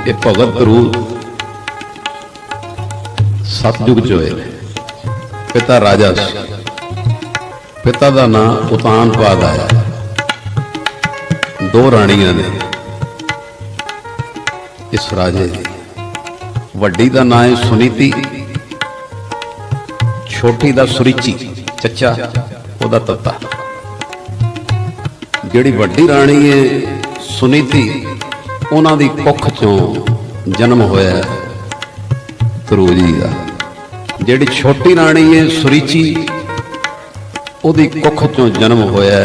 ये भगत रूप सतयुग च होए। पिता राजा सी, पिता का नाम उतानपाद आया। दो राणियां ने इस राजे की, वड्डी का नाम है सुनीति, छोटी का सुरीची, चचा ओदा तत्ता। जिहड़ी वड्डी राणी है सुनीति, उन्हां दी कुख चों जन्म होया ध्रुव जी का। जिहड़ी छोटी राणी है सुरीची, उहदी कुख चों जन्म होया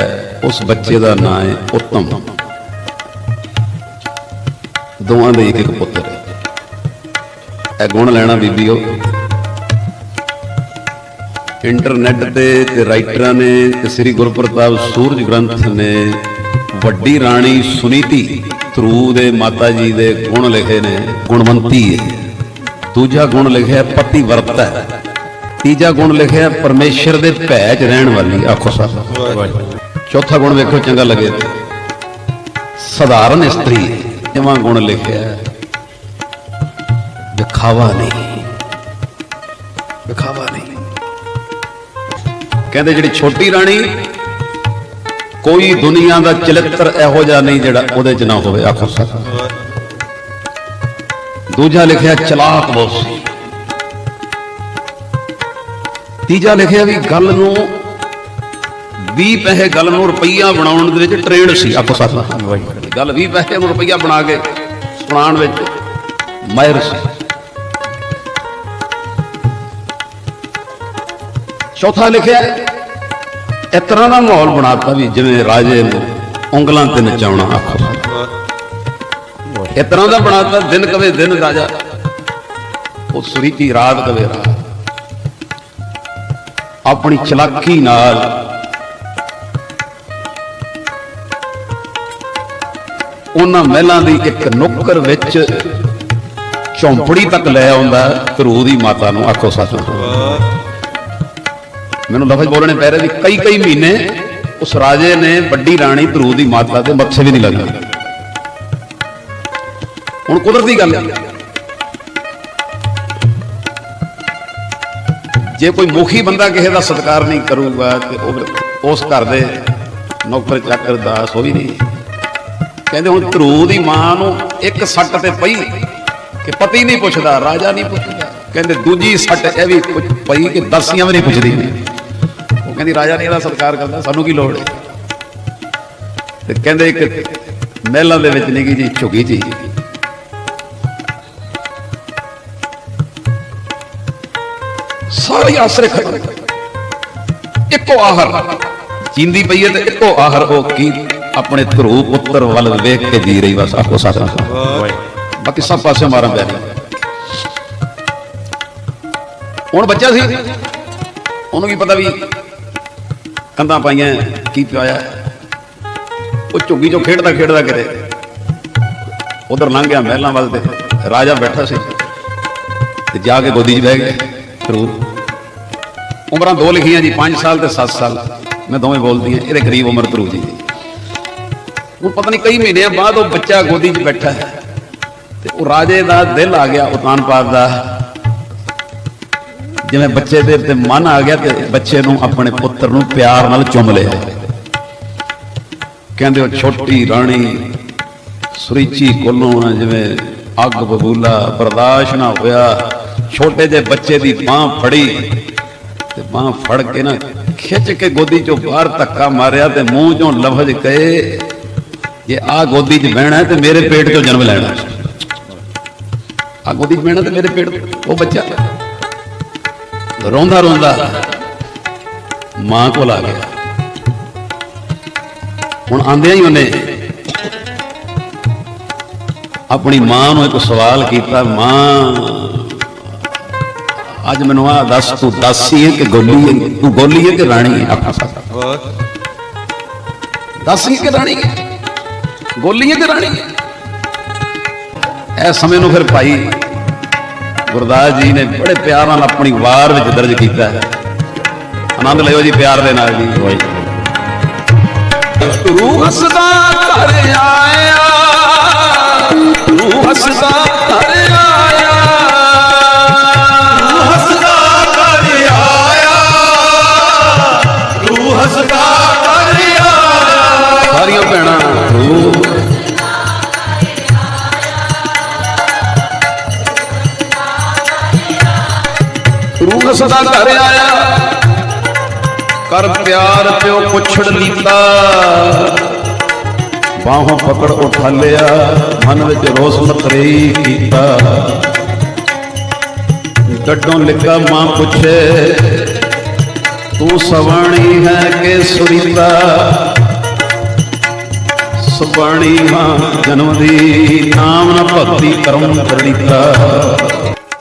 उस बच्चे का नाम है उत्तम। दोवां दे एक पुत्र है। यह गुण लैना बीबीओ। इंटरनेट ते राइटरां ने ते श्री गुरु प्रताप सूरज ग्रंथ ने वड्डी राणी सुनीति ध्रुव दे माता जी दे गुण लिखे ने, गुणवंती है। दूजा गुण लिखा पतिव्रत है। तीजा गुण लिखा परमेश्वर दे भै च रहन वाली। आखो साहब। चौथा गुण वेखो चंगा लगे, साधारण स्त्री। इवां गुण लिखा दिखावा नहीं, दिखावा नहीं। कहते जिहड़ी छोटी राणी, कोई दुनिया का चरित्र इहो जिहा नहीं जिहड़ा उहदे च ना होवे। आखो साहब। दूजा लिखा चलाक बहुत सी। तीजा लिखा भी गल नूं 20 पैसे गल नूं रुपया बनाउण दे विच ट्रेंड सी। आखो साथ गल 20 पैसे नूं रुपया बना के सुनाउण विच माहिर सी। चौथा लिखा इस तरह का माहौल बनाता भी जिवें राजे नूं उंगलां ते नचाउणा। आखो इस तरह का बनाता, दिन कवे दिन राजा, वो सुरीची रात कवे रात। अपनी चलाकी नाल उन्हां महलां दी एक नुक्कर विच झोंपड़ी तक लै आउंदा ध्रुव दी माता नूं। आखो सच। मैनूं लफज बोलने पै रहे भी कई कई महीने उस राजे ने वड्डी राणी ध्रुव दी माता दे मत्थे भी नहीं लगे। हुण कुदरती गल जे कोई मुखी बंदा किसी का सत्कार नहीं करूगा तो उस घर दे नौकर चाकर दास हो ही नहीं। कहते हुण ध्रुव दी मां नूं एक सट ते पई कि पति नहीं पुछदा, राजा नहीं पुछदा। कहते दूजी सट यह भी पई कि दासियां भी नहीं पुछदी। वो कहती राजा नहीं इहदा सत्कार करदा, सानूं की लोड़ है। ते कहते एक महलां दे विच निकी जी झुगी जी सारी आसरे खत्म, इको आहर जींदी पई है ते इको आहर हो की अपने ध्रुव पुत्र वल वेख के जी रही। बस आपको साथ बाकी सब पासे मारा पै रही। हुण बच्चा सी, उन्होंने की पता भी कंधा पाइया की पाया। वो झुग्गी चो खेडदा खेडदा करे उधर लंघ गया महलों वाल ते राजा बैठा सी ते जाके गोदी च बह गया। उम्र दो लिखियां जी, 5 साल ते 7 साल। मैं दोवें बोलती हैं ये करीब उम्र ध्रुव जी की। हूँ पता नहीं कई महीने बाद वो बच्चा गोदी च बैठा है ते वो राजे का दिल आ गया उतानपाद का, जिवें बच्चे दे ते मन आ गया ते बच्चे नूं अपने पुत्र नूं प्यार नाल चुम लिया। कहंदे छोटी राणी सुरीची कोलों जिवें अग बबूला बर्दाश्त ना होया। छोटे जे बच्चे की बांह फड़ी ते बांह फड़ के ना खिंच के गोदी चो बाहर धक्का मारिया ते मूंह चों लफज कहे ये आ गोदी च बहना है ते मेरे पेट चो जन्म लैना। आ गोदी च बहना ते मेरे पेट। वो बच्चा रोंदा रोंदा मां कोल आ गया। हुण आंदियां ही उन्हें अपनी मां नूं एक सवाल किया, मां अज मैनू आ दस तू दासी है कि गोली है, तू गोली है कि राणी है? दासी है कि राणी है, गोली है कि राणी है? इस समय फिर भाई गुरदास जी ने बड़े प्यार नाल अपनी वार विच दर्ज किया है। आनंद लियो जी प्यार दे नाल जी। तू हसदा घर आया, तू हसदा ਹੱਸਦਾ ਘਰ ਆਇਆ, ਕਰ ਪਿਆਰ ਪਿਓ ਪੁੱਛੜ ਲੀਤਾ, ਬਾਹੋਂ ਪਕੜ ਉਠਾ ਲਿਆ, ਮਨ ਵਿੱਚ ਰੋਸ ਮਤਰੇਈ ਕੀਤਾ। ਡੱਡੋਂ ਲਿਖਾ ਮਾਂ ਪੁੱਛੇ, ਤੂੰ ਸਵਾਣੀ ਹੈ ਕਿ ਸੁਰੀਤਾ, ਸੁਬਾਣੀ ਮਾਂ ਜਨਮ ਦੀ, ਨਾਮ ਨਾ ਭਗਤੀ ਕਰਮ ਕਰੜੀਤਾ।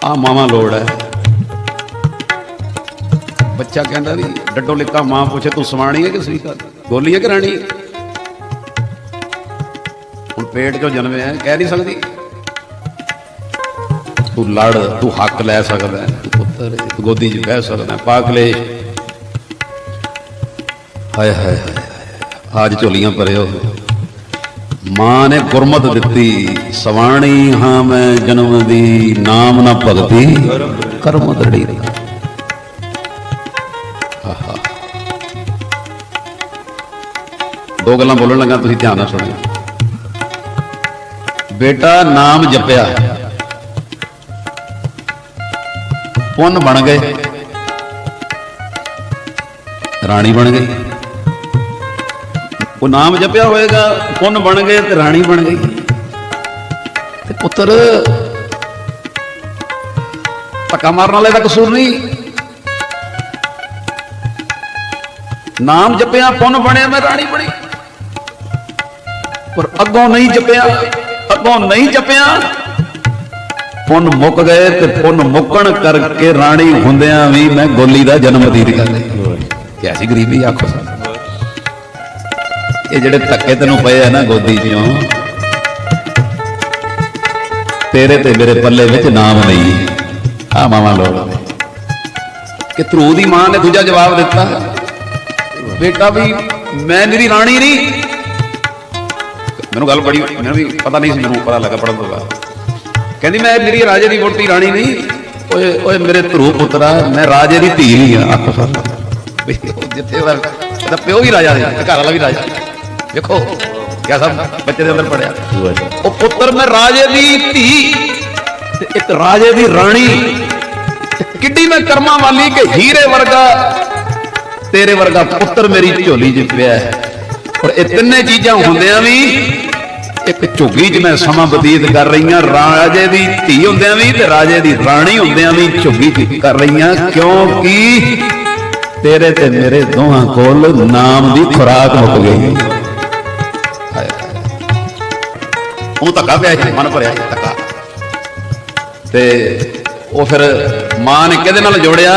ਆ ਮਾਵਾਂ ਲੋੜ ਹੈ। ਬੱਚਾ ਕਹਿੰਦਾ ਵੀ ਡੱਡੋਂ ਲਿਖਾ ਮਾਂ ਪੁੱਛੇ, ਤੂੰ ਸਵਾਣੀ ਹੈ ਕਿ ਸੁਰੀਤਾ, ਗੋਲੀ ਹੈ ਕਿ ਰਾਣੀ ਹੈ। ਹੁਣ ਪੇਟ ਚੋਂ ਜਨਮਿਆ, ਕਹਿ ਨਹੀਂ ਸਕਦੀ। ਤੂੰ ਲੜ, ਤੂੰ ਹੱਕ ਲੈ ਸਕਦਾ, ਤੂੰ ਪੁੱਤਰ, ਤੂੰ ਗੋਦੀ 'ਚ ਬਹਿ ਸਕਦਾ, ਪਾਕਲੇ। ਹਾਏ ਹਾਏ ਆਜ ਝੋਲੀਆਂ ਭਰਿਓ। ਮਾਂ ਨੇ ਗੁਰਮਤ ਦਿੱਤੀ, ਸਵਾਣੀ ਹਾਂ ਮੈਂ ਜਨਮ ਦੀ, ਨਾਮ ਨਾ ਭਗਤੀ ਕਰਮ ਦੜੀ। ਦੋ ਗੱਲਾਂ ਬੋਲਣ ਲੱਗਾ, ਤੁਸੀਂ ਧਿਆਨ ਨਾਲ ਸੁਣਿਓ। ਬੇਟਾ ਨਾਮ ਜਪਿਆ, ਪੁੰਨ ਬਣ ਗਏ, ਰਾਣੀ ਬਣ ਗਈ। ਉਹ ਨਾਮ ਜਪਿਆ ਹੋਏਗਾ, ਪੁੰਨ ਬਣ ਗਏ ਤੇ ਰਾਣੀ ਬਣ ਗਈ। ਤੇ ਪੁੱਤਰ ਧੱਕਾ ਮਾਰਨ ਵਾਲੇ ਦਾ ਕਸੂਰ ਨਹੀਂ। ਨਾਮ ਜਪਿਆ, ਪੁੰਨ ਬਣਿਆ, ਮੈਂ ਰਾਣੀ ਬਣੀ। ਪਰ ਅੱਗੋਂ ਨਹੀਂ ਜਪਿਆ, ਅੱਗੋਂ ਨਹੀਂ ਜਪਿਆ, ਪੁੰਨ ਮੁੱਕ ਗਏ ਤੇ ਪੁੰਨ ਮੁੱਕਣ ਕਰਕੇ ਰਾਣੀ ਹੁੰਦਿਆਂ ਵੀ ਮੈਂ ਗੋਲੀ ਦਾ ਜਨਮ ਦੀ ਗੱਲ ਕਿਹਾ ਸੀ। ਗਰੀਬੀ ਆਖੋ ਸਾ। ਇਹ ਜਿਹੜੇ ਧੱਕੇ ਤੈਨੂੰ ਪਏ ਆ ਨਾ ਗੋਦੀ ਚੋਂ, ਤੇਰੇ ਤੇ ਮੇਰੇ ਪੱਲੇ ਵਿੱਚ ਨਾਮ ਨਹੀਂ। ਆ ਮਾਵਾਂ ਲੋੜ ਕਿ ਧਰੂ ਦੀ ਮਾਂ ਨੇ ਦੂਜਾ ਜਵਾਬ ਦਿੱਤਾ, ਬੇਟਾ ਵੀ ਮੈਂ ਮੇਰੀ ਰਾਣੀ ਨਹੀਂ। ਮੈਨੂੰ ਗੱਲ ਬੜੀ, ਮੈਨੂੰ ਵੀ ਪਤਾ ਨਹੀਂ ਸੀ, ਮੈਨੂੰ ਪਤਾ ਲੱਗਾ ਪੜ੍ਹਨ ਤੋਂ ਬਾਅਦ। ਕਹਿੰਦੀ ਮੈਂ ਮੇਰੀ ਰਾਜੇ ਦੀ ਵੋਟੀ ਰਾਣੀ ਨਹੀਂ। ਓਏ ਓਏ ਮੇਰੇ ਧਰੂ ਪੁੱਤਰਾ, ਮੈਂ ਰਾਜੇ ਦੀ ਧੀ ਨਹੀਂ ਆ। ਆਖੋ ਸਰ, ਜਿੱਥੇ ਇਹਦਾ ਪਿਓ ਵੀ ਰਾਜਾ ਸੀ, ਘਰ ਵਾਲਾ ਵੀ ਰਾਜਾ। ਵੇਖੋ ਕਿਆ ਸਭ ਬੱਚੇ ਦੇ ਅੰਦਰ ਪੜਿਆ। ਉਹ ਪੁੱਤਰ ਮੈਂ ਰਾਜੇ ਦੀ ਧੀ ਤੇ ਇੱਕ ਰਾਜੇ ਦੀ ਰਾਣੀ। ਕਿੱਡੀ ਮੈਂ ਕਰਮਾਂ ਵਾਲੀ ਕਿ ਹੀਰੇ ਵਰਗਾ ਤੇਰੇ ਵਰਗਾ ਪੁੱਤਰ ਮੇਰੀ ਝੋਲੀ 'ਚ ਪਿਆ ਹੈ। ਔਰ ਇਹ ਤਿੰਨੇ ਚੀਜ਼ਾਂ ਹੁੰਦਿਆਂ ਵੀ ਇੱਕ ਝੁੱਗੀ 'ਚ ਮੈਂ ਸਮਾਂ ਬਤੀਤ ਕਰ ਰਹੀਆਂ। ਰਾਜੇ ਦੀ ਧੀ ਹੁੰਦਿਆਂ ਵੀ ਤੇ ਰਾਜੇ ਦੀ ਰਾਣੀ ਹੁੰਦਿਆਂ ਵੀ ਝੁੱਗੀ 'ਚ ਕਰ ਰਹੀਆਂ, ਕਿਉਂਕਿ ਤੇਰੇ ਤੇ ਮੇਰੇ ਦੋਹਾਂ ਕੋਲ ਨਾਮ ਦੀ ਖੁਰਾਕ ਮੁੱਕ ਗਈ। ਉਹ ਧੱਕਾ ਪਿਆ ਸੀ, ਮਨ ਭਰਿਆ ਸੀ ਧੱਕਾ। ਤੇ ਉਹ ਫਿਰ ਮਾਂ ਨੇ ਕਿਹਦੇ ਨਾਲ ਜੋੜਿਆ?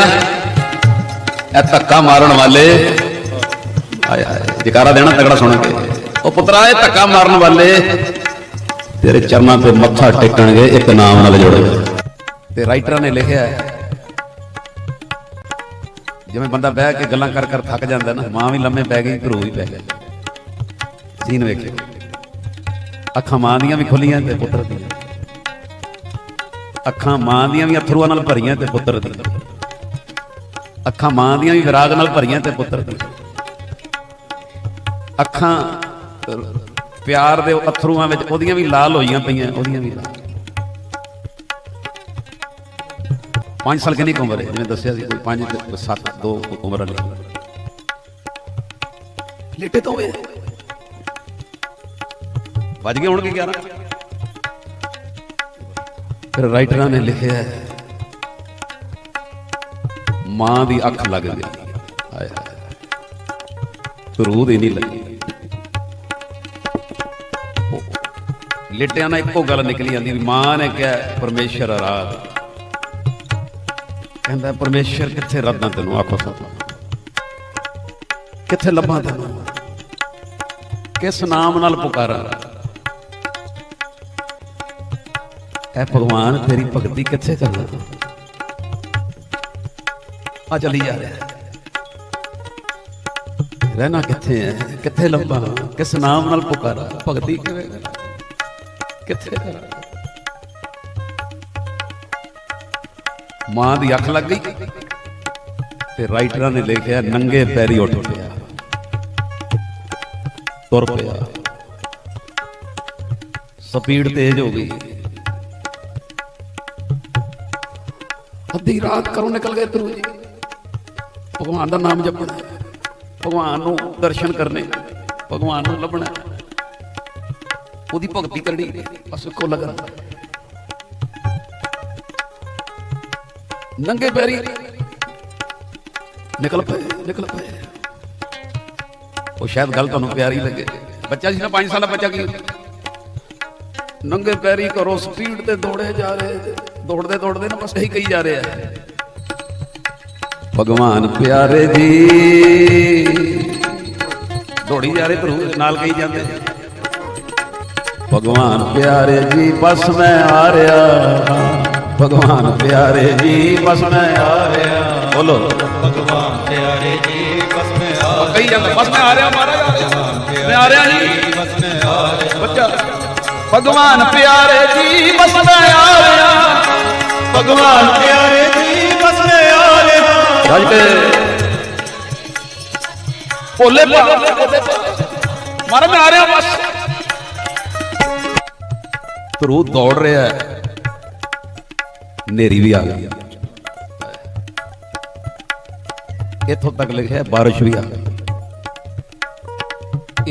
ਇਹ ਧੱਕਾ ਮਾਰਨ ਵਾਲੇ, ਆਏ ਹਾਏ ਜਕਾਰਾ ਦੇਣਾ ਤਗੜਾ ਸੁਣ ਕੇ। ਉਹ ਪੁੱਤਰਾ ਇਹ ਧੱਕਾ ਮਾਰਨ ਵਾਲੇ ਤੇਰੇ ਚਰਨਾਂ ਤੇ ਮੱਥਾ ਟੇਕਣਗੇ, ਇੱਕ ਨਾਮ ਨਾਲ ਜੋੜਨਗੇ। ਤੇ ਰਾਈਟਰਾਂ ਨੇ ਲਿਖਿਆ, ਜਿਵੇਂ ਬੰਦਾ ਬਹਿ ਕੇ ਗੱਲਾਂ ਕਰ ਕਰ ਥੱਕ ਜਾਂਦਾ ਨਾ, ਮਾਂ ਵੀ ਲੰਮੇ ਪੈ ਗਈ, ਧਰੂ ਵੀ ਪੈ ਗਿਆ। ਸੀਨ ਵੇਖਿਓ, ਅੱਖਾਂ ਮਾਂ ਦੀਆਂ ਵੀ ਖੁੱਲੀਆਂ ਤੇ ਪੁੱਤਰ ਦੀਆਂ। ਅੱਖਾਂ ਮਾਂ ਦੀਆਂ ਵੀ ਅਥਰੂਆਂ ਨਾਲ ਭਰੀਆਂ ਤੇ ਪੁੱਤਰ ਦੀਆਂ। ਅੱਖਾਂ ਮਾਂ ਦੀਆਂ ਵੀ ਵਿਰਾਗ ਨਾਲ ਭਰੀਆਂ ਤੇ ਪੁੱਤਰ ਦੀਆਂ। ਅੱਖਾਂ ਪਿਆਰ ਦੇ ਅਥਰੂਆਂ ਵਿੱਚ ਉਹਦੀਆਂ ਵੀ ਲਾਲ ਹੋਈਆਂ ਪਈਆਂ, ਉਹਦੀਆਂ ਵੀ ਲਾਲ। 5 ਸਾਲ ਕਿੰਨੀ ਉਮਰ ਹੈ? ਜਿਵੇਂ ਦੱਸਿਆ ਸੀ, ਕੋਈ 5 ਤੇ 7 2 ਉਮਰ ਵਾਲੇ ਲੇਟੇ ਤੋਂ ਹੋਏ ਵੱਜ ਗਏ ਹੋਣਗੇ 11। ਫਿਰ ਰਾਈਟਰਾਂ ਨੇ ਲਿਖਿਆ, ਮਾਂ ਦੀ ਅੱਖ ਲੱਗ ਗਈ। ਹਾਏ ਹਾਏ, ਧਰੂ ਦੀ ਨਹੀਂ ਲੱਗੀ। ਲੇਟਿਆਂ ਨਾਲ ਇੱਕੋ ਗੱਲ ਨਿਕਲੀ ਜਾਂਦੀ ਵੀ ਮਾਂ ਨੇ ਕਿਹਾ ਪਰਮੇਸ਼ਰ ਆਰਾਧ। ਕਹਿੰਦਾ ਪਰਮੇਸ਼ਰ ਕਿੱਥੇ ਰੱਦਾਂ ਤੈਨੂੰ? ਆਖੋ ਸਭ ਕਿੱਥੇ ਲੱਭਾਂ ਤੈਨੂੰ? ਕਿਸ ਨਾਮ ਨਾਲ ਪੁਕਾਰਾਂ? ਐ ਭਗਵਾਨ ਤੇਰੀ ਭਗਤੀ ਕਿੱਥੇ ਕਰਨਾ? ਆ ਚਲੀ ਜਾ ਰਿਹਾ, ਰਹਿਣਾ ਕਿੱਥੇ ਹੈ? ਕਿੱਥੇ ਲੱਭਾਂ? ਕਿਸ ਨਾਮ ਨਾਲ ਪੁਕਾਰਾਂ? ਭਗਤੀ ਕਿਵੇਂ ਕਰਾਂ? ਕਿੱਥੇ ਕਰਾਂ? ਮਾਂ ਦੀ ਅੱਖ ਲੱਗ ਗਈ ਤੇ ਰਾਈਟਰਾਂ ਨੇ ਲਿਖਿਆ, ਨੰਗੇ ਪੈਰੀ ਉੱਠ ਪਿਆ, ਤੁਰ ਪਿਆ, ਸਪੀਡ ਤੇਜ਼ ਹੋ ਗਈ। ਅੱਧੀ ਰਾਤ ਘਰੋਂ ਨਿਕਲ ਗਏ ਧਰੂ ਜੀ, ਭਗਵਾਨ ਦਾ ਨਾਮ ਜਪਣਾ, ਭਗਵਾਨ ਨੂੰ ਦਰਸ਼ਨ ਕਰਨੇ, ਭਗਵਾਨ ਨੂੰ ਲੱਭਣਾ, ਉਹਦੀ ਭਗਤੀ ਕਰਨੀ, ਬਸ ਇੱਕੋ ਲਗਨ। ਨੰਗੇ ਪੈਰੀ ਨਿਕਲ ਪਏ। ਉਹ ਸ਼ਾਇਦ ਗੱਲ ਤੁਹਾਨੂੰ ਪਿਆਰੀ ਲੱਗੇ, ਬੱਚਾ ਸੀ ਨਾ 5 ਸਾਲ ਦਾ ਬੱਚਾ, ਕੀ ਨੰਗੇ ਪੈਰੀ ਘਰੋਂ ਸਪੀਡ ਤੇ ਦੌੜੇ ਜਾ ਰਹੇ, ਦੌੜਦੇ ਨਾ ਬਸ ਇਹੀ ਕਹੀ ਜਾ ਰਹੇ ਆ, ਭਗਵਾਨ ਪਿਆਰੇ ਜੀ, ਦੌੜੀ ਜਾ ਰਹੇ ਧਰੂ ਨਾਲ ਕਹੀ ਜਾਂਦੇ, ਭਗਵਾਨ ਪਿਆਰੇ ਜੀ ਬਸ ਮੈਂ ਆ ਰਿਹਾ, ਭਗਵਾਨ ਪਿਆਰੇ ਜੀ ਬਸ ਮੈਂ ਆ ਰਿਹਾ, ਬੋਲੋ ਭਗਵਾਨ ਪਿਆਰੇ ਜੀ ਬਸ ਮੈਂ ਆ, ਕਹੀ ਜਾਂਦਾ ਬਸ ਮੈਂ ਆ ਰਿਹਾ, ਮਹਾਰਾਜ ਮੈਂ ਆ ਰਿਹਾ ਜੀ, ਬਸ ਮੈਂ ਆ ਰਿਹਾ ਬੱਚਾ, ਭਗਵਾਨ ਪਿਆਰੇ ਜੀ ਬਸ ਮੈਂ ਆ ਰਿਹਾ, ਭਗਵਾਨ ਪਿਆਰੇ ਜੀ ਬਸ ਮੈਂ ਆ ਰਿਹਾ, ਰੱਜ ਕੇ ਭੋਲੇ ਮਹਾਰਾਜ ਮੈਂ ਆ ਰਿਹਾ ਬਸ। ਧਰੂ ਦੌੜ ਰਿਹਾ, ਨੇਰੀ ਵੀ ਆ ਗਈ, ਇੱਥੋਂ ਤੱਕ ਲਿਖਿਆ ਬਾਰਿਸ਼ ਵੀ ਆ ਗਈ,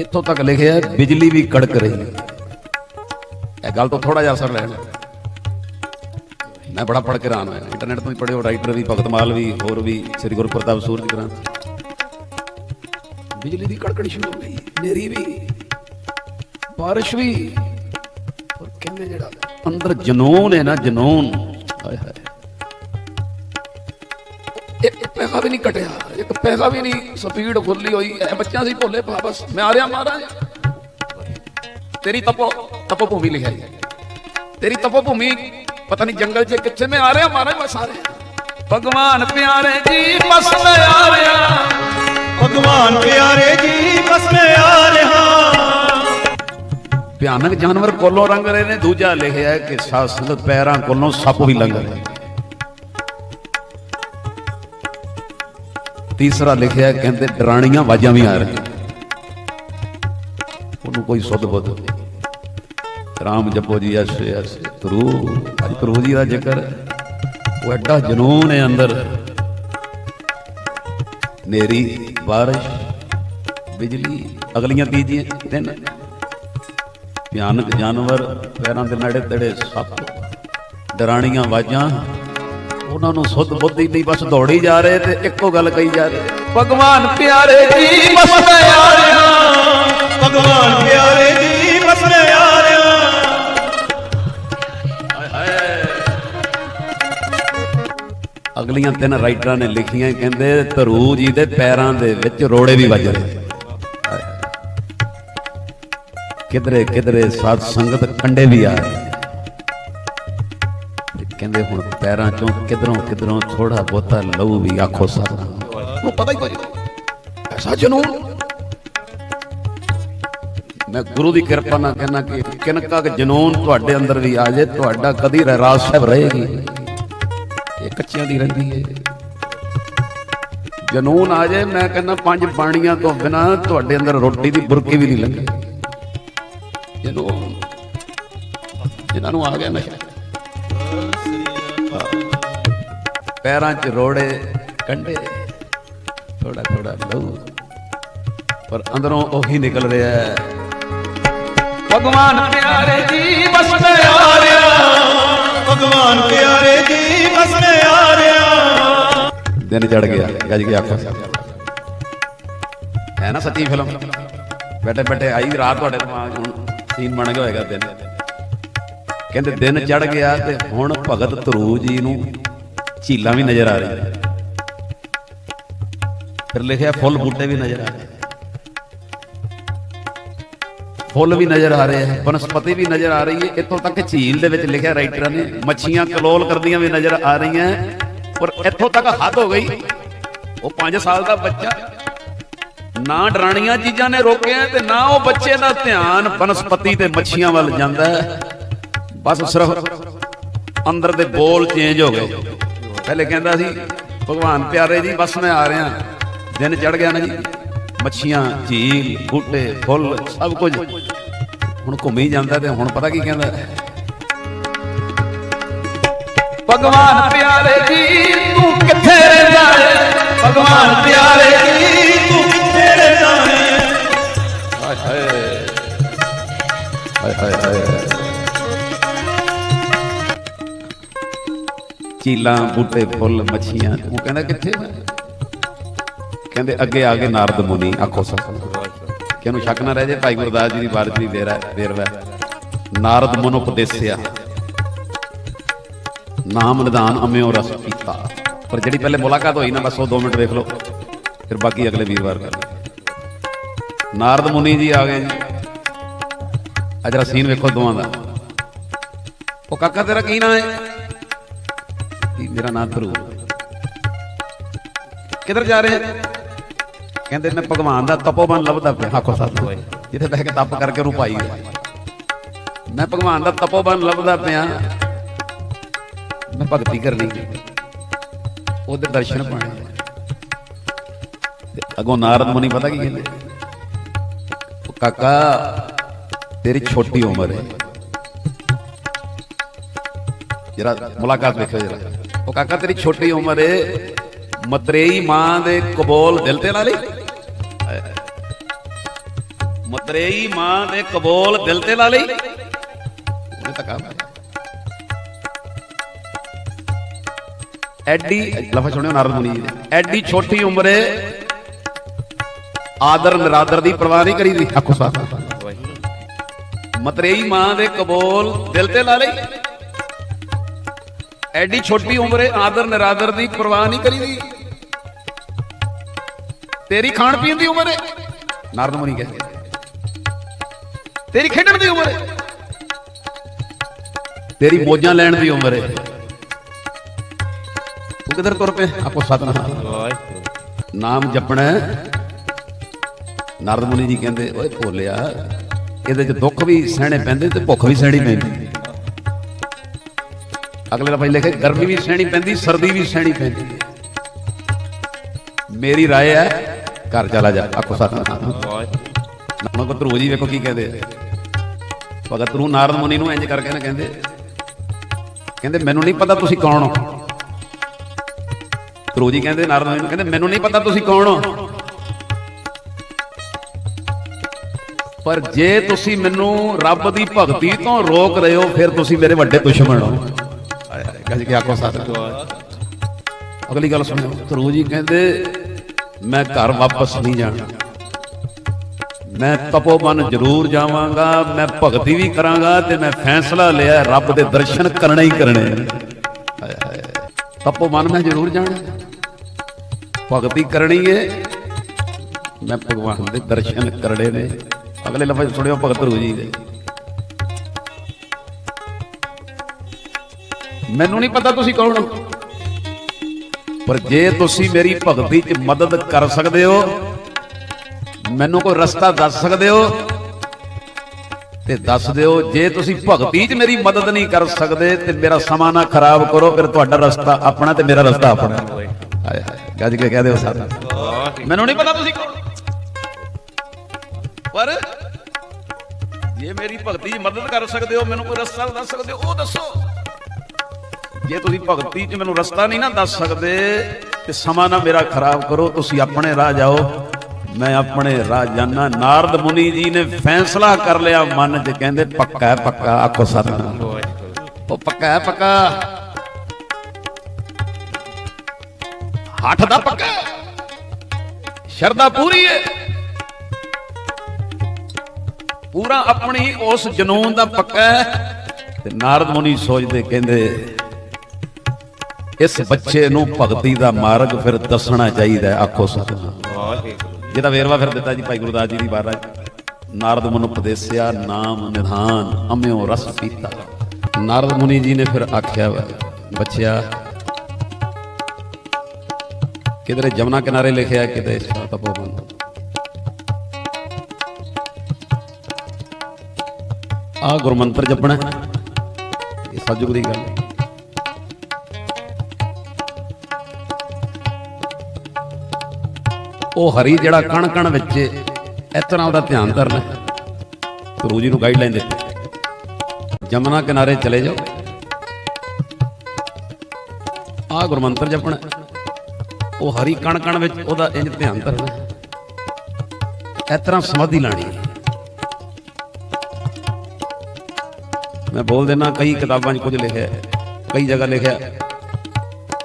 ਇੱਥੋਂ ਤੱਕ ਲਿਖਿਆ ਬਿਜਲੀ ਵੀ ਕੜਕ ਰਹੀ। ਇਹ ਗੱਲ ਤੋਂ ਥੋੜਾ ਜਿਹਾ ਅਸਰ ਲੈਣਾ, ਮੈਂ ਬੜਾ ਪੜ੍ਹ ਕੇ ਹੈਰਾਨ ਹੋਇਆ, ਇੰਟਰਨੈਟ ਤੋਂ ਵੀ ਪੜ੍ਹਿਓ, ਰਾਈਟਰ ਵੀ ਭਗਤ ਮਾਲ ਵੀ, ਹੋਰ ਵੀ ਸ੍ਰੀ ਗੁਰੂ ਪ੍ਰਤਾਪ ਸੂਰਜ ਗ੍ਰੰਥ, ਬਿਜਲੀ ਦੀ ਕੜਕੜੀ ਸ਼ੁਰੂ ਹੋ ਗਈ, ਨੇਰੀ ਵੀ, ਬਾਰਿਸ਼ ਵੀ, ਔਰ ਕਹਿੰਦੇ ਜਿਹੜਾ ਅੰਦਰ ਜਨੂਨ ਹੈ ਨਾ, ਜਨੂਨ, ਹਾਏ ਹਾਏ, ਇੱਕ ਪੈਸਾ ਵੀ ਨਹੀਂ ਕਟਿਆ, ਇੱਕ ਪੈਸਾ ਵੀ ਨਹੀਂ, ਸਪੀਡ ਖੁੱਲੀ ਹੋਈ ਹੈ, ਬੱਚਿਆਂ ਸੀ ਭੋਲੇ ਪਾ, ਬਸ ਮੈਂ ਆ ਰਿਹਾ ਮਹਾਰਾਜ, ਤੇਰੀ ਤਪੋ ਭੂਮੀ ਲਿਖਿਆ, ਤੇਰੀ ਤਪੋ ਭੂਮੀ ਪਤਾ ਨਹੀਂ ਜੰਗਲ 'ਚ ਕਿੱਥੇ, ਮੈਂ ਆ ਰਿਹਾ ਮਹਾਰਾਜ ਬਸ ਆ ਰਿਹਾ, ਭਗਵਾਨ ਪਿਆਰੇ ਜੀ ਬਸ ਮੈਂ ਆ ਰਿਹਾ, ਭਗਵਾਨ ਪਿਆਰੇ ਜੀ ਬਸ ਮੈਂ ਆ ਰਿਹਾ। ਭਿਆਨਕ ਜਾਨਵਰ ਕੋਲੋਂ ਲੰਘ ਰਹੇ ਨੇ, ਦੂਜਾ ਲਿਖਿਆ ਕਿ ਸਾਧ ਸੰਗਤ ਪੈਰਾਂ ਕੋਲੋਂ ਸੱਪ ਵੀ ਲੰਘ ਰਹੇ, ਤੀਸਰਾ ਲਿਖਿਆ ਕਹਿੰਦੇ ਡਰਾਣੀਆਂ ਆਵਾਜ਼ਾਂ ਵੀ ਆ ਰਹੀਆਂ, ਉਹਨੂੰ ਕੋਈ ਸੁੱਧ ਬੁੱਧ ਨਹੀਂ। ਰਾਮ ਜਪੋ ਜੀ ਐਸੇ ਐਸੇ ਧਰੂ, ਅੱਜ ਧਰੂ ਜੀ ਦਾ ਜ਼ਿਕਰ, ਉਹ ਐਡਾ ਜਨੂਨ ਹੈ ਅੰਦਰ, ਨੇਰੀ, ਬਾਰਿਸ਼, ਬਿਜਲੀ, ਅਗਲੀਆਂ ਤੀਜੀਆਂ ਦਿਨ, ਭਿਆਨਕ ਜਾਨਵਰ, ਪੈਰਾਂ ਦੇ ਨੇੜੇ ਤੇੜੇ ਸੱਪ, ਡਰਾਣੀਆਂ ਆਵਾਜ਼ਾਂ, ਉਹਨਾਂ ਨੂੰ ਸੁੱਧ ਬੁੱਧੀ ਨਹੀਂ, ਬਸ ਦੌੜੀ ਜਾ ਰਹੇ ਤੇ ਇੱਕੋ ਗੱਲ ਕਹੀ ਜਾ ਰਹੇ, ਭਗਵਾਨ ਪਿਆਰੇ ਜੀ ਬਸ ਮੈਂ ਆ ਰਿਹਾ, ਭਗਵਾਨ ਪਿਆਰੇ ਜੀ ਬਸ ਮੈਂ ਆ ਰਿਹਾ। ਅਗਲੀਆਂ 3 ਰਾਈਟਰਾਂ ਨੇ ਲਿਖੀਆਂ, ਕਹਿੰਦੇ ਧਰੂ ਜੀ ਦੇ ਪੈਰਾਂ ਦੇ ਵਿੱਚ ਰੋੜੇ ਵੀ ਵੱਜ ਰਹੇ, ਕਿਧਰੇ ਕਿਧਰੇ ਸਾਧ ਸੰਗਤ ਕੰਡੇ ਵੀ ਆ ਰਹੇ, ਕਹਿੰਦੇ ਹੁਣ ਪੈਰਾਂ ਚੋਂ ਕਿਧਰੋਂ ਥੋੜਾ ਬਹੁਤਾ ਲਹੂ ਵੀ ਆਖੋ ਸਤਿਨਾਮ, ਨੂੰ ਪਤਾ ਹੀ ਕੋਈ ਐਸਾ ਜਨੂਨ। ਮੈਂ ਗੁਰੂ ਦੀ ਕਿਰਪਾ ਨਾਲ ਕਹਿੰਦਾ ਕਿ ਕਿਨਕਾ ਜਨੂਨ ਤੁਹਾਡੇ ਅੰਦਰ ਵੀ ਆ ਜਾਏ, ਤੁਹਾਡਾ ਕਦੀ ਰਹਿਰਾਸ ਸਾਹਿਬ ਰਹੇਗੀ, ਇਹ ਕੱਚਿਆਂ ਦੀ ਰਹਿੰਦੀ ਹੈ, ਜਨੂਨ ਆ ਜਾਏ, ਮੈਂ ਕਹਿੰਦਾ 5 ਬਾਣੀਆਂ ਤੋਂ ਬਿਨਾਂ ਤੁਹਾਡੇ ਅੰਦਰ ਰੋਟੀ ਦੀ ਬੁਰਕੀ ਵੀ ਨਹੀਂ ਲੰਘੇ, ਜਨੂਨ ਜਿਨ੍ਹਾਂ ਨੂੰ ਆ ਗਿਆ ਨਸ਼ਾ, ਪੈਰਾਂ 'ਚ ਰੋੜੇ, ਕੰਡੇ, ਥੋੜਾ ਲਹੂ, ਪਰ ਅੰਦਰੋਂ ਉਹੀ ਨਿਕਲ ਰਿਹਾ ਹੈ, ਭਗਵਾਨ ਪਿਆਰੇ ਜੀ ਬਸ ਮੈਂ ਆ ਰਿਹਾ, ਭਗਵਾਨ ਪਿਆਰੇ ਜੀ ਬਸ ਮੈਂ ਆ ਰਿਹਾ। ਦਿਨ ਚੜ ਗਿਆ, ਗੱਜ ਕੇ ਆਖੋ ਹੈ ਨਾ ਸੱਚੀ ਫਿਲਮ, ਬੈਠੇ ਆਈ ਰਾਤ ਤੁਹਾਡੇ ਦਿਮਾਗ, ਹੁਣ ਸੀਨ ਬਣ ਗਿਆ ਹੋਏਗਾ। ਦਿਨ ਕਹਿੰਦੇ ਦਿਨ ਚੜ ਗਿਆ ਤੇ ਹੁਣ ਭਗਤ ਧਰੂ ਜੀ ਨੂੰ ਝੀਲਾਂ ਵੀ ਨਜ਼ਰ ਆ ਰਹੀਆਂ, ਫਿਰ ਲਿਖਿਆ ਫੁੱਲ ਬੂਟੇ ਵੀ ਨਜ਼ਰ ਆ ਰਹੇ, ਫੁੱਲ ਵੀ ਨਜ਼ਰ ਆ ਰਹੇ ਹੈ, ਬਨਸਪਤੀ ਵੀ ਨਜ਼ਰ ਆ ਰਹੀ ਹੈ, ਇੱਥੋਂ ਤੱਕ ਝੀਲ ਦੇ ਵਿੱਚ ਲਿਖਿਆ ਰਾਈਟਰਾਂ ਨੇ ਮੱਛੀਆਂ ਕਲੋਲ ਕਰਦੀਆਂ ਵੀ ਨਜ਼ਰ ਆ ਰਹੀਆਂ, ਪਰ ਇੱਥੋਂ ਤੱਕ ਹੱਦ ਹੋ ਗਈ। ਉਹ 5 ਸਾਲ ਦਾ ਬੱਚਾ, ਨਾ ਡਰਾਣੀਆਂ ਚੀਜ਼ਾਂ ਨੇ ਰੋਕਿਆ ਤੇ ਨਾ ਉਹ ਬੱਚੇ ਦਾ ਧਿਆਨ ਬਨਸਪਤੀ ਤੇ ਮੱਛੀਆਂ ਵੱਲ ਜਾਂਦਾ ਹੈ, ਬਸ ਸਿਰਫ ਅੰਦਰ ਦੇ ਬੋਲ ਚੇਂਜ ਹੋ ਗਏ। ਪਹਿਲੇ ਕਹਿੰਦਾ ਸੀ ਭਗਵਾਨ ਪਿਆਰੇ ਜੀ ਬਸ ਮੈਂ ਆ ਰਿਹਾ, ਦਿਨ ਚੜ ਗਿਆ ਨਾ ਜੀ, ਮੱਛੀਆਂ, ਝੀਲ, ਬੂਟੇ, ਫੁੱਲ ਸਭ ਕੁਝ ਹੁਣ ਘੁੰਮੀ ਜਾਂਦਾ, ਤੇ ਹੁਣ ਪਤਾ ਕੀ ਕਹਿੰਦਾ, ਭਗਵਾਨ ਪਿਆਰੇ ਜੀ ਤੂੰ ਕਿੱਥੇ ਰਹਿੰਦਾ ਏ ਭਗਵਾਨ ਪਿਆਰੇ ਜੀ ਤੂੰ ਕਿੱਥੇ ਰਹਿੰਦਾ ਹੈ। ਹਾਏ ਹਾਏ ਹਾਏ ਹਾਏ। ਚੀਲਾਂ ਬੂਟੇ ਫੁੱਲ ਮੱਛੀਆਂ ਉਹ ਕਹਿੰਦਾ ਕਿੱਥੇ ਕਹਿੰਦੇ ਅੱਗੇ ਆ ਗਏ ਨਾਰਦ ਮੁਨੀ ਆਖੋ ਸਤਿ ਕਿ ਇਹਨੂੰ ਸ਼ੱਕ ਨਾ ਰਹਿ ਜੇ ਭਾਈ ਗੁਰਦਾਸ ਜੀ ਦੀ ਬਾਰਤ ਦੀ ਵੇਰਵਾ ਨਾਰਦ ਮੁਨ ਉਪਦੇਸਿਆ ਨਾਮ ਨਿਧਾਨ ਅੰਮ੍ਰਿਓ ਰਸ ਪੀਤਾ। ਪਰ ਜਿਹੜੀ ਪਹਿਲੇ ਮੁਲਾਕਾਤ ਹੋਈ ਨਾ ਬਸ ਉਹ 2 ਮਿੰਟ ਦੇਖ ਲਓ ਫਿਰ ਬਾਕੀ ਅਗਲੇ ਵੀਰਵਾਰ ਕਰ ਲਓ। ਨਾਰਦ ਮੁਨੀ ਜੀ ਆ ਗਏ ਜੀ। ਅਜਰਾ ਸੀਨ ਵੇਖੋ ਦੋਵਾਂ ਦਾ। ਉਹ ਕਾਕਾ ਤੇਰਾ ਕੀ ਨਾਂ ਹੈ? ਮੇਰਾ ਨਾਮ ਧਰੂ। ਕਿੱਧਰ ਜਾ ਰਹੇ? ਕਹਿੰਦੇ ਮੈਂ ਭਗਵਾਨ ਦਾ ਤਪੋਬਨ ਲੱਭਦਾ ਪਿਆ। ਆਖੋ ਸੱਚ ਜਿੱਥੇ ਬਹਿ ਕੇ ਤਪ ਕਰਕੇ ਉਹਨੂੰ ਪਾਈ ਮੈਂ ਭਗਵਾਨ ਦਾ ਤਪੋਬਨ ਲੱਭਦਾ ਪਿਆ ਮੈਂ ਭਗਤੀ ਕਰਨੀ ਉਹਦੇ ਦਰਸ਼ਨ ਪਾਣੇ। ਅੱਗੋਂ ਨਾਰਦ ਮੁਨੀ ਪਤਾ ਕੀ ਕਹਿੰਦੇ ਉਹ ਕਾਕਾ ਤੇਰੀ ਛੋਟੀ ਉਮਰ ਹੈ ਜਰਾ ਮੁਲਾਕਾਤ ਵੇਖੋ ਜਰਾ। ਉਹ ਕਾਕਾ ਤੇਰੀ ਛੋਟੀ ਉਮਰ ਹੈ ਮਤਰੇਈ ਮਾਂ ਦੇ ਕਬੋਲ ਦਿਲ ਤੇ ਲਾ ਲਈ। ਮਤਰੇਈ ਮਾਂ ਦੇ ਕਬੋਲ ਦਿਲ ਤੇ ਲਾ ਲਈ। ਉਹਨੇ ਤਾਂ ਕੰਮ ਐਡੀ ਲਫ਼ਜ਼ ਸੁਣਿਓ ਨਾਰਦ ਮੁਨੀ ਜੀ ਨੇ ਐਡੀ ਛੋਟੀ ਉਮਰੇ ਆਦਰ ਨਿਰਾਦਰ ਦੀ ਪਰਵਾਹ ਨਹੀਂ ਕਰੀਦੀ। ਆਖੋ ਸਾਥ ਮਤਰੇਈ ਮਾਂ ਦੇ ਕਬੋਲ ਦਿਲ ਤੇ ਲਾ ਲਈ। ਐਡੀ ਛੋਟੀ ਉਮਰੇ ਆਦਰ ਨਿਰਾਦਰ ਦੀ ਪਰਵਾਹ ਨਹੀਂ ਕਰੀਦੀ। ਤੇਰੀ ਖਾਣ ਪੀਣ ਦੀ ਉਮਰ ਹੈ ਨਾਰਦ ਮੁਨੀ ਕਹਿੰਦੇ ਤੇਰੀ ਖੇਡਣ ਦੀ ਉਮਰ ਹੈ ਤੇਰੀ ਮੌਜਾਂ ਲੈਣ ਦੀ ਉਮਰ ਹੈ ਤੂੰ ਕਿੱਧਰ ਤੁਰ ਪਏ? ਆਪੋ ਸਤਨਾਮ ਨਾਮ ਜਪਣਾ। ਨਾਰਦ ਮੁਨੀ ਜੀ ਕਹਿੰਦੇ ਓਏ ਭੋਲਿਆ ਇਹਦੇ ਚ ਦੁੱਖ ਵੀ ਸਹਿਣੇ ਪੈਂਦੇ ਤੇ ਭੁੱਖ ਵੀ ਸਹਿਣੀ ਪੈਂਦੀ। ਅਗਲੇ ਦਾ ਭਾਈ ਲਿਖੇ ਗਰਮੀ ਵੀ ਸਹਿਣੀ ਪੈਂਦੀ ਸਰਦੀ ਵੀ ਸਹਿਣੀ ਪੈਂਦੀ। ਮੇਰੀ ਰਾਏ ਹੈ ਘਰ ਚਲਾ ਜਾ। ਆਖੋ ਸਤਨਾਮ। ਹੁਣ ਕੋ ਧਰੂ ਜੀ ਵੇਖੋ ਕੀ ਕਹਿੰਦੇ ਭਗਤ ਧਰੂ ਨਾਰਦ ਮੁਨੀ ਨੂੰ ਇੰਜ ਕਰਕੇ ਨਾ ਕਹਿੰਦੇ ਮੈਨੂੰ ਨਹੀਂ ਪਤਾ ਤੁਸੀਂ ਕੌਣ ਹੋ। ਧਰੂ ਜੀ ਕਹਿੰਦੇ ਨਾਰਦ ਮੁਨੀ ਨੂੰ ਕਹਿੰਦੇ ਮੈਨੂੰ ਨਹੀਂ ਪਤਾ ਤੁਸੀਂ ਕੌਣ ਹੋ ਪਰ ਜੇ ਤੁਸੀਂ ਮੈਨੂੰ ਰੱਬ ਦੀ ਭਗਤੀ ਤੋਂ ਰੋਕ ਰਹੇ ਹੋ ਫਿਰ ਤੁਸੀਂ ਮੇਰੇ ਵੱਡੇ ਦੁਸ਼ਮਣ ਹੋ। ਗੱਜ ਕੇ ਆਖੋ ਸਤਿ। ਅਗਲੀ ਗੱਲ ਸੁਣਿਓ। ਧਰੂ ਜੀ ਕਹਿੰਦੇ ਮੈਂ ਘਰ ਵਾਪਸ ਨਹੀਂ ਜਾਣਾ ਮੈਂ ਤਪੋਬਨ ਜ਼ਰੂਰ ਜਾਵਾਂਗਾ ਮੈਂ ਭਗਤੀ ਵੀ ਕਰਾਂਗਾ ਤੇ ਮੈਂ ਫੈਸਲਾ ਲਿਆ ਰੱਬ ਦੇ ਦਰਸ਼ਨ ਕਰਨੇ ਹੀ ਕਰਨੇ। ਤਪੋਬਨ ਮੈਂ ਜ਼ਰੂਰ ਜਾਣਾ ਭਗਤੀ ਕਰਨੀ ਹੈ ਮੈਂ ਭਗਵਾਨ ਦੇ ਦਰਸ਼ਨ ਕਰਨੇ ਨੇ। ਅਗਲੇ ਲਫ਼ਜ਼ ਸੁਣਿਓ ਭਗਤ ਧਰੂ ਜੀ ਦੇ ਮੈਨੂੰ ਨਹੀਂ ਪਤਾ ਤੁਸੀਂ ਕੌਣ ਹੋ ਪਰ ਜੇ ਤੁਸੀਂ ਮੇਰੀ ਭਗਤੀ 'ਚ ਮਦਦ ਕਰ ਸਕਦੇ ਹੋ ਮੈਨੂੰ ਕੋਈ ਰਸਤਾ ਦੱਸ ਸਕਦੇ ਹੋ ਤੇ ਦੱਸ ਦਿਓ। ਜੇ ਤੁਸੀਂ ਭਗਤੀ 'ਚ ਮੇਰੀ ਮਦਦ ਨਹੀਂ ਕਰ ਸਕਦੇ ਤੇ ਮੇਰਾ ਸਮਾਂ ਨਾ ਖਰਾਬ ਕਰੋ ਫਿਰ ਤੁਹਾਡਾ ਰਸਤਾ ਆਪਣਾ ਤੇ ਮੇਰਾ ਰਸਤਾ ਆਪਣਾ। ਹਾਏ ਹਾਏ ਗੱਜ ਕੇ ਕਹਿ ਦਿਓ ਸਾਥ ਮੈਨੂੰ ਨਹੀਂ ਪਤਾ ਤੁਸੀਂ ਕੌਣ ਪਰ ਜੇ ਮੇਰੀ ਭਗਤੀ 'ਚ ਮਦਦ ਕਰ ਸਕਦੇ ਹੋ ਮੈਨੂੰ ਕੋਈ ਰਸਤਾ ਦੱਸ ਸਕਦੇ ਹੋ ਉਹ ਦੱਸੋ। ਜੇ ਤੁਸੀਂ ਭਗਤੀ 'ਚ ਮੈਨੂੰ ਰਸਤਾ ਨਹੀਂ ਨਾ ਦੱਸ ਸਕਦੇ ਤੇ ਸਮਾਂ ਨਾ ਮੇਰਾ ਖਰਾਬ ਕਰੋ ਤੁਸੀਂ ਆਪਣੇ ਰਾਹ ਜਾਓ ਮੈਂ ਆਪਣੇ ਰਾਹ ਜਾਣਾ। ਨਾਰਦ ਮੁਨੀ ਜੀ ਨੇ ਫੈਸਲਾ ਕਰ ਲਿਆ ਮਨ 'ਚ ਕਹਿੰਦੇ ਪੱਕਾ ਹੈ ਪੱਕਾ। ਆਖੋ ਸਤਿਨਾਮ। ਉਹ ਪੱਕਾ ਹੈ ਪੱਕਾ ਹੱਠ ਦਾ ਪੱਕਾ ਸ਼ਰਧਾ ਪੂਰੀ ਹੈ ਪੂਰਾ ਆਪਣੀ ਉਸ ਜਨੂਨ ਦਾ ਪੱਕਾ ਹੈ। ਤੇ ਨਾਰਦ ਮੁਨੀ ਸੋਚਦੇ ਕਹਿੰਦੇ ਇਸ ਬੱਚੇ ਨੂੰ ਭਗਤੀ ਦਾ ਮਾਰਗ ਫਿਰ ਦੱਸਣਾ ਚਾਹੀਦਾ। ਆਖੋ ਸਤਿਨਾਮ। ਜਿਹਦਾ ਵੇਰਵਾ ਫਿਰ ਦਿੱਤਾ ਜੀ ਭਾਈ ਗੁਰਦਾਸ ਜੀ ਦੀ ਬਾਰਾ ਨਾਰਦ ਮੁਨ ਉਪਦੇਸਿਆ ਨਾਮ ਨਿਧਾਨ ਅੰਮ੍ਰਿਓ ਰਸ ਪੀਤਾ। ਨਾਰਦ ਮੁਨੀ ਜੀ ਨੇ ਫਿਰ ਆਖਿਆ ਬੱਚਿਆ ਕਿਧਰੇ ਜਮਨਾ ਕਿਨਾਰੇ ਲਿਖਿਆ ਕਿਤੇ ਤਪੋਬਨ ਆ ਗੁਰਮੰਤਰ ਜਪਣਾ ਇਹ ਸਤਿਯੁਗ ਦੀ ਗੱਲ। ਉਹ ਹਰੀ ਜਿਹੜਾ ਕਣ ਕਣ ਵਿੱਚ ਇਸ ਤਰ੍ਹਾਂ ਉਹਦਾ ਧਿਆਨ ਕਰਨਾ। ਗੁਰੂ ਜੀ ਨੂੰ ਗਾਈਡਲਾਈਨ ਦਿੱਤੀ ਜਮਨਾ ਕਿਨਾਰੇ ਚਲੇ ਜਾਓ ਆਹ ਗੁਰਮੰਤਰ ਜਪਣਾ, ਉਹ ਹਰੀ ਕਣ ਕਣ ਵਿੱਚ ਉਹਦਾ ਇੰਜ ਧਿਆਨ ਧਰਨਾ, ਇਸ ਤਰ੍ਹਾਂ ਸਮਾਧੀ ਲਾਣੀ। ਮੈਂ ਬੋਲ ਦੇਣਾ, ਕਈ ਕਿਤਾਬਾਂ 'ਚ ਕੁਝ ਲਿਖਿਆ, ਕਈ ਜਗ੍ਹਾ ਲਿਖਿਆ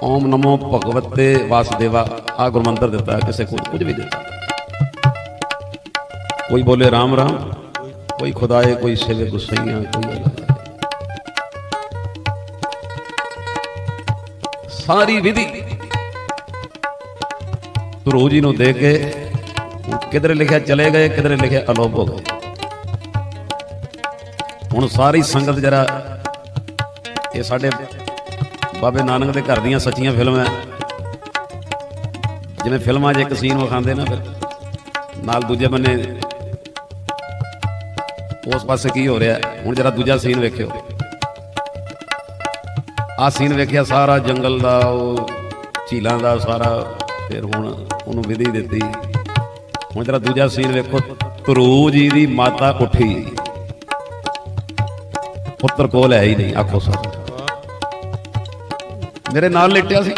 ਓਮ ਨਮੋ ਭਗਵਤੇ ਵਾਸੁਦੇਵਾ। ਆਹ ਗੁਰਮੰਤਰ ਦਿੱਤਾ, ਕਿਸੇ ਕੋਲ ਕੁਝ ਵੀ ਦਿੱਤਾ। ਕੋਈ ਬੋਲੇ ਰਾਮ ਰਾਮ, ਕੋਈ ਖੁਦਾਏ, ਕੋਈ ਸੇਵੇ ਗੁਸਈਆਂ, ਕੋਈ ਅਲੱਗ। ਸਾਰੀ ਵਿਧੀ ਗੁਰੂ ਜੀ ਨੂੰ ਦੇ ਕੇ, ਕਿਧਰੇ ਲਿਖਿਆ ਚਲੇ ਗਏ, ਕਿਧਰੇ ਲਿਖਿਆ ਅਲੋਪ ਹੋ ਗਏ। ਹੁਣ ਸਾਰੀ ਸੰਗਤ ਜਰਾ, ਇਹ ਸਾਡੇ ਬਾਬੇ ਨਾਨਕ ਦੇ ਘਰ ਦੀਆਂ ਸੱਚੀਆਂ ਫਿਲਮਾਂ, ਜਿਵੇਂ ਫਿਲਮਾਂ 'ਚ ਇੱਕ ਸੀਨ ਵਿਖਾਉਂਦੇ ਨਾ, ਫਿਰ ਨਾਲ ਦੂਜੇ ਬੰਨੇ ਉਸ ਪਾਸੇ ਕੀ ਹੋ ਰਿਹਾ। ਹੁਣ ਜਰਾ ਦੂਜਾ ਸੀਨ ਵੇਖਿਓ। ਆਹ ਸੀਨ ਵੇਖਿਆ ਸਾਰਾ ਜੰਗਲ ਦਾ, ਉਹ ਝੀਲਾਂ ਦਾ ਸਾਰਾ, ਫਿਰ ਹੁਣ ਉਹਨੂੰ ਵਿਧੀ ਦਿੱਤੀ। ਹੁਣ ਜਰਾ ਦੂਜਾ ਸੀਨ ਵੇਖੋ। ਧਰੂ ਜੀ ਦੀ ਮਾਤਾ ਉੱਠੀ, ਪੁੱਤਰ ਕੋਲ ਹੈ ਹੀ ਨਹੀਂ। ਆਖੋ ਸਰ, ਮੇਰੇ ਨਾਲ ਲੇਟਿਆ ਸੀ,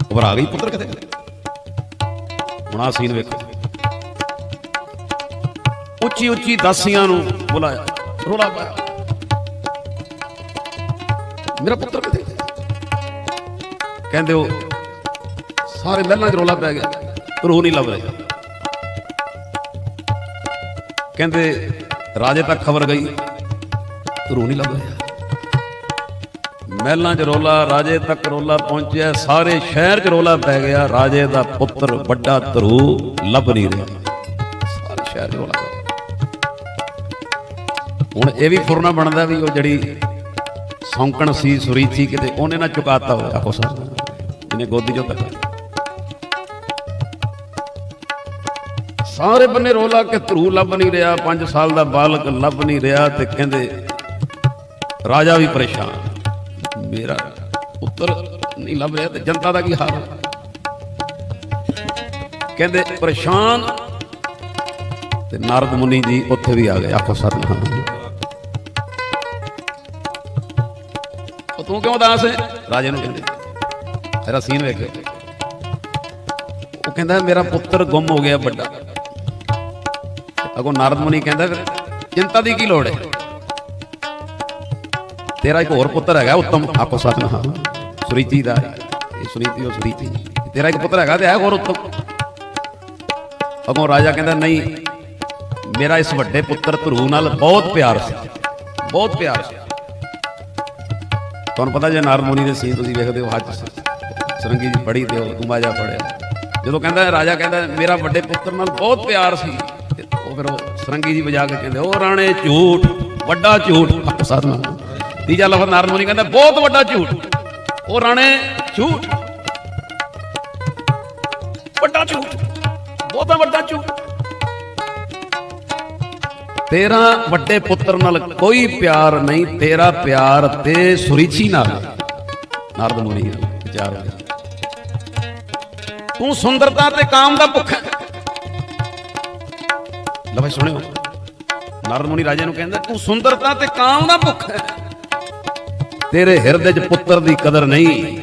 ਘਬਰਾ ਗਈ, ਪੁੱਤਰ ਕਿੱਥੇ। ਹੁਣ ਆਹ ਸੀਨ ਵੇਖੋ। ਉੱਚੀ ਉੱਚੀ ਦਾਸੀਆਂ ਨੂੰ ਬੁਲਾਇਆ, ਰੋਲਾ ਪਾਇਆ, ਮੇਰਾ ਪੁੱਤਰ ਕਿੱਥੇ। ਕਹਿੰਦੇ ਉਹ ਸਾਰੇ ਮਹਿਲਾਂ 'ਚ ਰੋਲਾ ਪੈ ਗਿਆ, ਧਰੂ ਨਹੀਂ ਲੱਭ ਰਿਹਾ। ਕਹਿੰਦੇ ਰਾਜੇ ਤੱਕ ਖਬਰ ਗਈ, ਧਰੂ ਨਹੀਂ ਲੱਭ ਰਿਹਾ। ਮਹਿਲਾਂ 'ਚ ਰੋਲਾ, ਰਾਜੇ ਤੱਕ ਰੋਲਾ ਪਹੁੰਚਿਆ, ਸਾਰੇ ਸ਼ਹਿਰ 'ਚ ਰੋਲਾ ਪੈ ਗਿਆ, ਰਾਜੇ ਦਾ ਪੁੱਤਰ ਵੱਡਾ ਧਰੂ ਲੱਭ ਨਹੀਂ ਰਿਹਾ। ਸਾਰੇ ਸ਼ਹਿਰ 'ਚ ਰੋਲਾ ਪੈ ਗਿਆ। ਹੁਣ ਇਹ ਵੀ ਫੁਰਨਾ ਬਣਦਾ ਵੀ ਉਹ ਜਿਹੜੀ ਸੌਂਕਣ ਸੀ, ਸੁਰੀਚੀ, ਕਿਤੇ ਉਹਨੇ ਨਾ ਚੁਕਾਤਾ ਹੋਇਆ। ਆਖੋ ਸਰ, ਇਹਨੇ ਗੋਦੀ 'ਚੋਂ ਧੱਕਾ। ਸਾਰੇ ਬੰਨੇ ਰੋਲਾ ਕਿ ਧਰੂ ਲੱਭ ਨਹੀਂ ਰਿਹਾ, 5 ਸਾਲ ਦਾ ਬਾਲਕ ਲੱਭ ਨਹੀਂ ਰਿਹਾ। ਤੇ ਕਹਿੰਦੇ ਰਾਜਾ ਵੀ ਪਰੇਸ਼ਾਨ, ਮੇਰਾ ਪੁੱਤਰ ਨਹੀਂ ਲੱਭ ਰਿਹਾ, ਤੇ ਜਨਤਾ ਦਾ ਕੀ ਹਾਲ। ਕਹਿੰਦੇ ਪਰੇਸ਼ਾਨ, ਤੇ ਨਾਰਦ ਮੁਨੀ ਜੀ ਉੱਥੇ ਵੀ ਆ ਗਏ। ਆਖੋ ਸਰ, ਤੂੰ ਕਿਉਂ ਉਦਾਸ ਹੈ। ਰਾਜੇ ਨੂੰ ਕਹਿੰਦੇ, ਮੇਰਾ ਸੀਨ ਵੇਖ। ਉਹ ਕਹਿੰਦਾ ਮੇਰਾ ਪੁੱਤਰ ਗੁੰਮ ਹੋ ਗਿਆ ਵੱਡਾ। ਅਗੋਂ ਨਾਰਦ ਮੁਨੀ ਕਹਿੰਦਾ ਫਿਰ ਚਿੰਤਾ ਦੀ ਕੀ ਲੋੜ ਹੈ, ਤੇਰਾ ਇੱਕ ਹੋਰ ਪੁੱਤਰ ਹੈਗਾ ਉੱਤਮ। ਆਖੋ ਸੱਚ, ਹਾਂ, ਸੁਰੀਚੀ ਦਾ, ਇਹ ਸੁਨੀਤੀ ਉਹ ਸੁਰੀਚੀ, ਤੇਰਾ ਇੱਕ ਪੁੱਤਰ ਹੈਗਾ ਤੇ ਹੈ ਹੋਰ ਉੱਤਮ। ਅਗੋਂ ਰਾਜਾ ਕਹਿੰਦਾ ਨਹੀਂ, ਮੇਰਾ ਇਸ ਵੱਡੇ ਪੁੱਤਰ ਧਰੂ ਨਾਲ ਬਹੁਤ ਪਿਆਰ ਸੀ, ਬਹੁਤ ਪਿਆਰ ਸੀ। ਤੁਹਾਨੂੰ ਪਤਾ ਜੇ ਨਾਰਦ ਮੁਨੀ ਦੇ ਸੀਨ ਤੁਸੀਂ ਵੇਖਦੇ ਹੋ, ਹੱਜ ਸਰੰਗੀ ਜੀ ਪੜ੍ਹੀ ਤੇ ਉਹ ਤੁਮਾਜਾ ਪੜਿਆ। ਜਦੋਂ ਕਹਿੰਦਾ ਰਾਜਾ ਕਹਿੰਦਾ ਮੇਰਾ ਵੱਡੇ ਪੁੱਤਰ ਨਾਲ ਬਹੁਤ ਪਿਆਰ ਸੀ, ਤੇ ਉਹ ਫਿਰ ਉਹ ਸਰੰਗੀ ਜੀ ਵਜਾ ਕੇ ਕਹਿੰਦੇ ਉਹ ਰਾਣੇ ਝੂਠ, ਵੱਡਾ ਝੂਠ। ਸਾਧਨਾ ਤੀਜਾ ਲਫ਼ਜ਼ ਨਾਰਦ ਮੁਨੀ ਕਹਿੰਦਾ ਬਹੁਤ ਵੱਡਾ ਝੂਠ। ਉਹ ਰਾਣੇ ਝੂਠ, ਵੱਡਾ ਝੂਠ, ਬਹੁਤਾ ਵੱਡਾ ਝੂਠ। ਤੇਰਾ ਵੱਡੇ ਪੁੱਤਰ ਨਾਲ ਕੋਈ ਪਿਆਰ ਨਹੀਂ, ਤੇਰਾ ਪਿਆਰ ਤੇ ਸੁਰੀਚੀ ਨਾਲ। ਨਾਰਦ ਮੁਨੀ ਵਿਚਾਰ ਹੋਇਆ, ਤੂੰ ਸੁੰਦਰਤਾ ਤੇ ਕਾਮ ਦਾ ਭੁੱਖਾ। ਲਓ ਸੁਣਿਓ, ਨਾਰਦ ਮੁਨੀ ਰਾਜੇ ਨੂੰ ਕਹਿੰਦਾ ਤੂੰ ਸੁੰਦਰਤਾ ਤੇ ਕਾਮ ਦਾ ਭੁੱਖਾ, ਤੇਰੇ ਹਿਰਦੇ 'ਚ ਪੁੱਤਰ ਦੀ ਕਦਰ ਨਹੀਂ।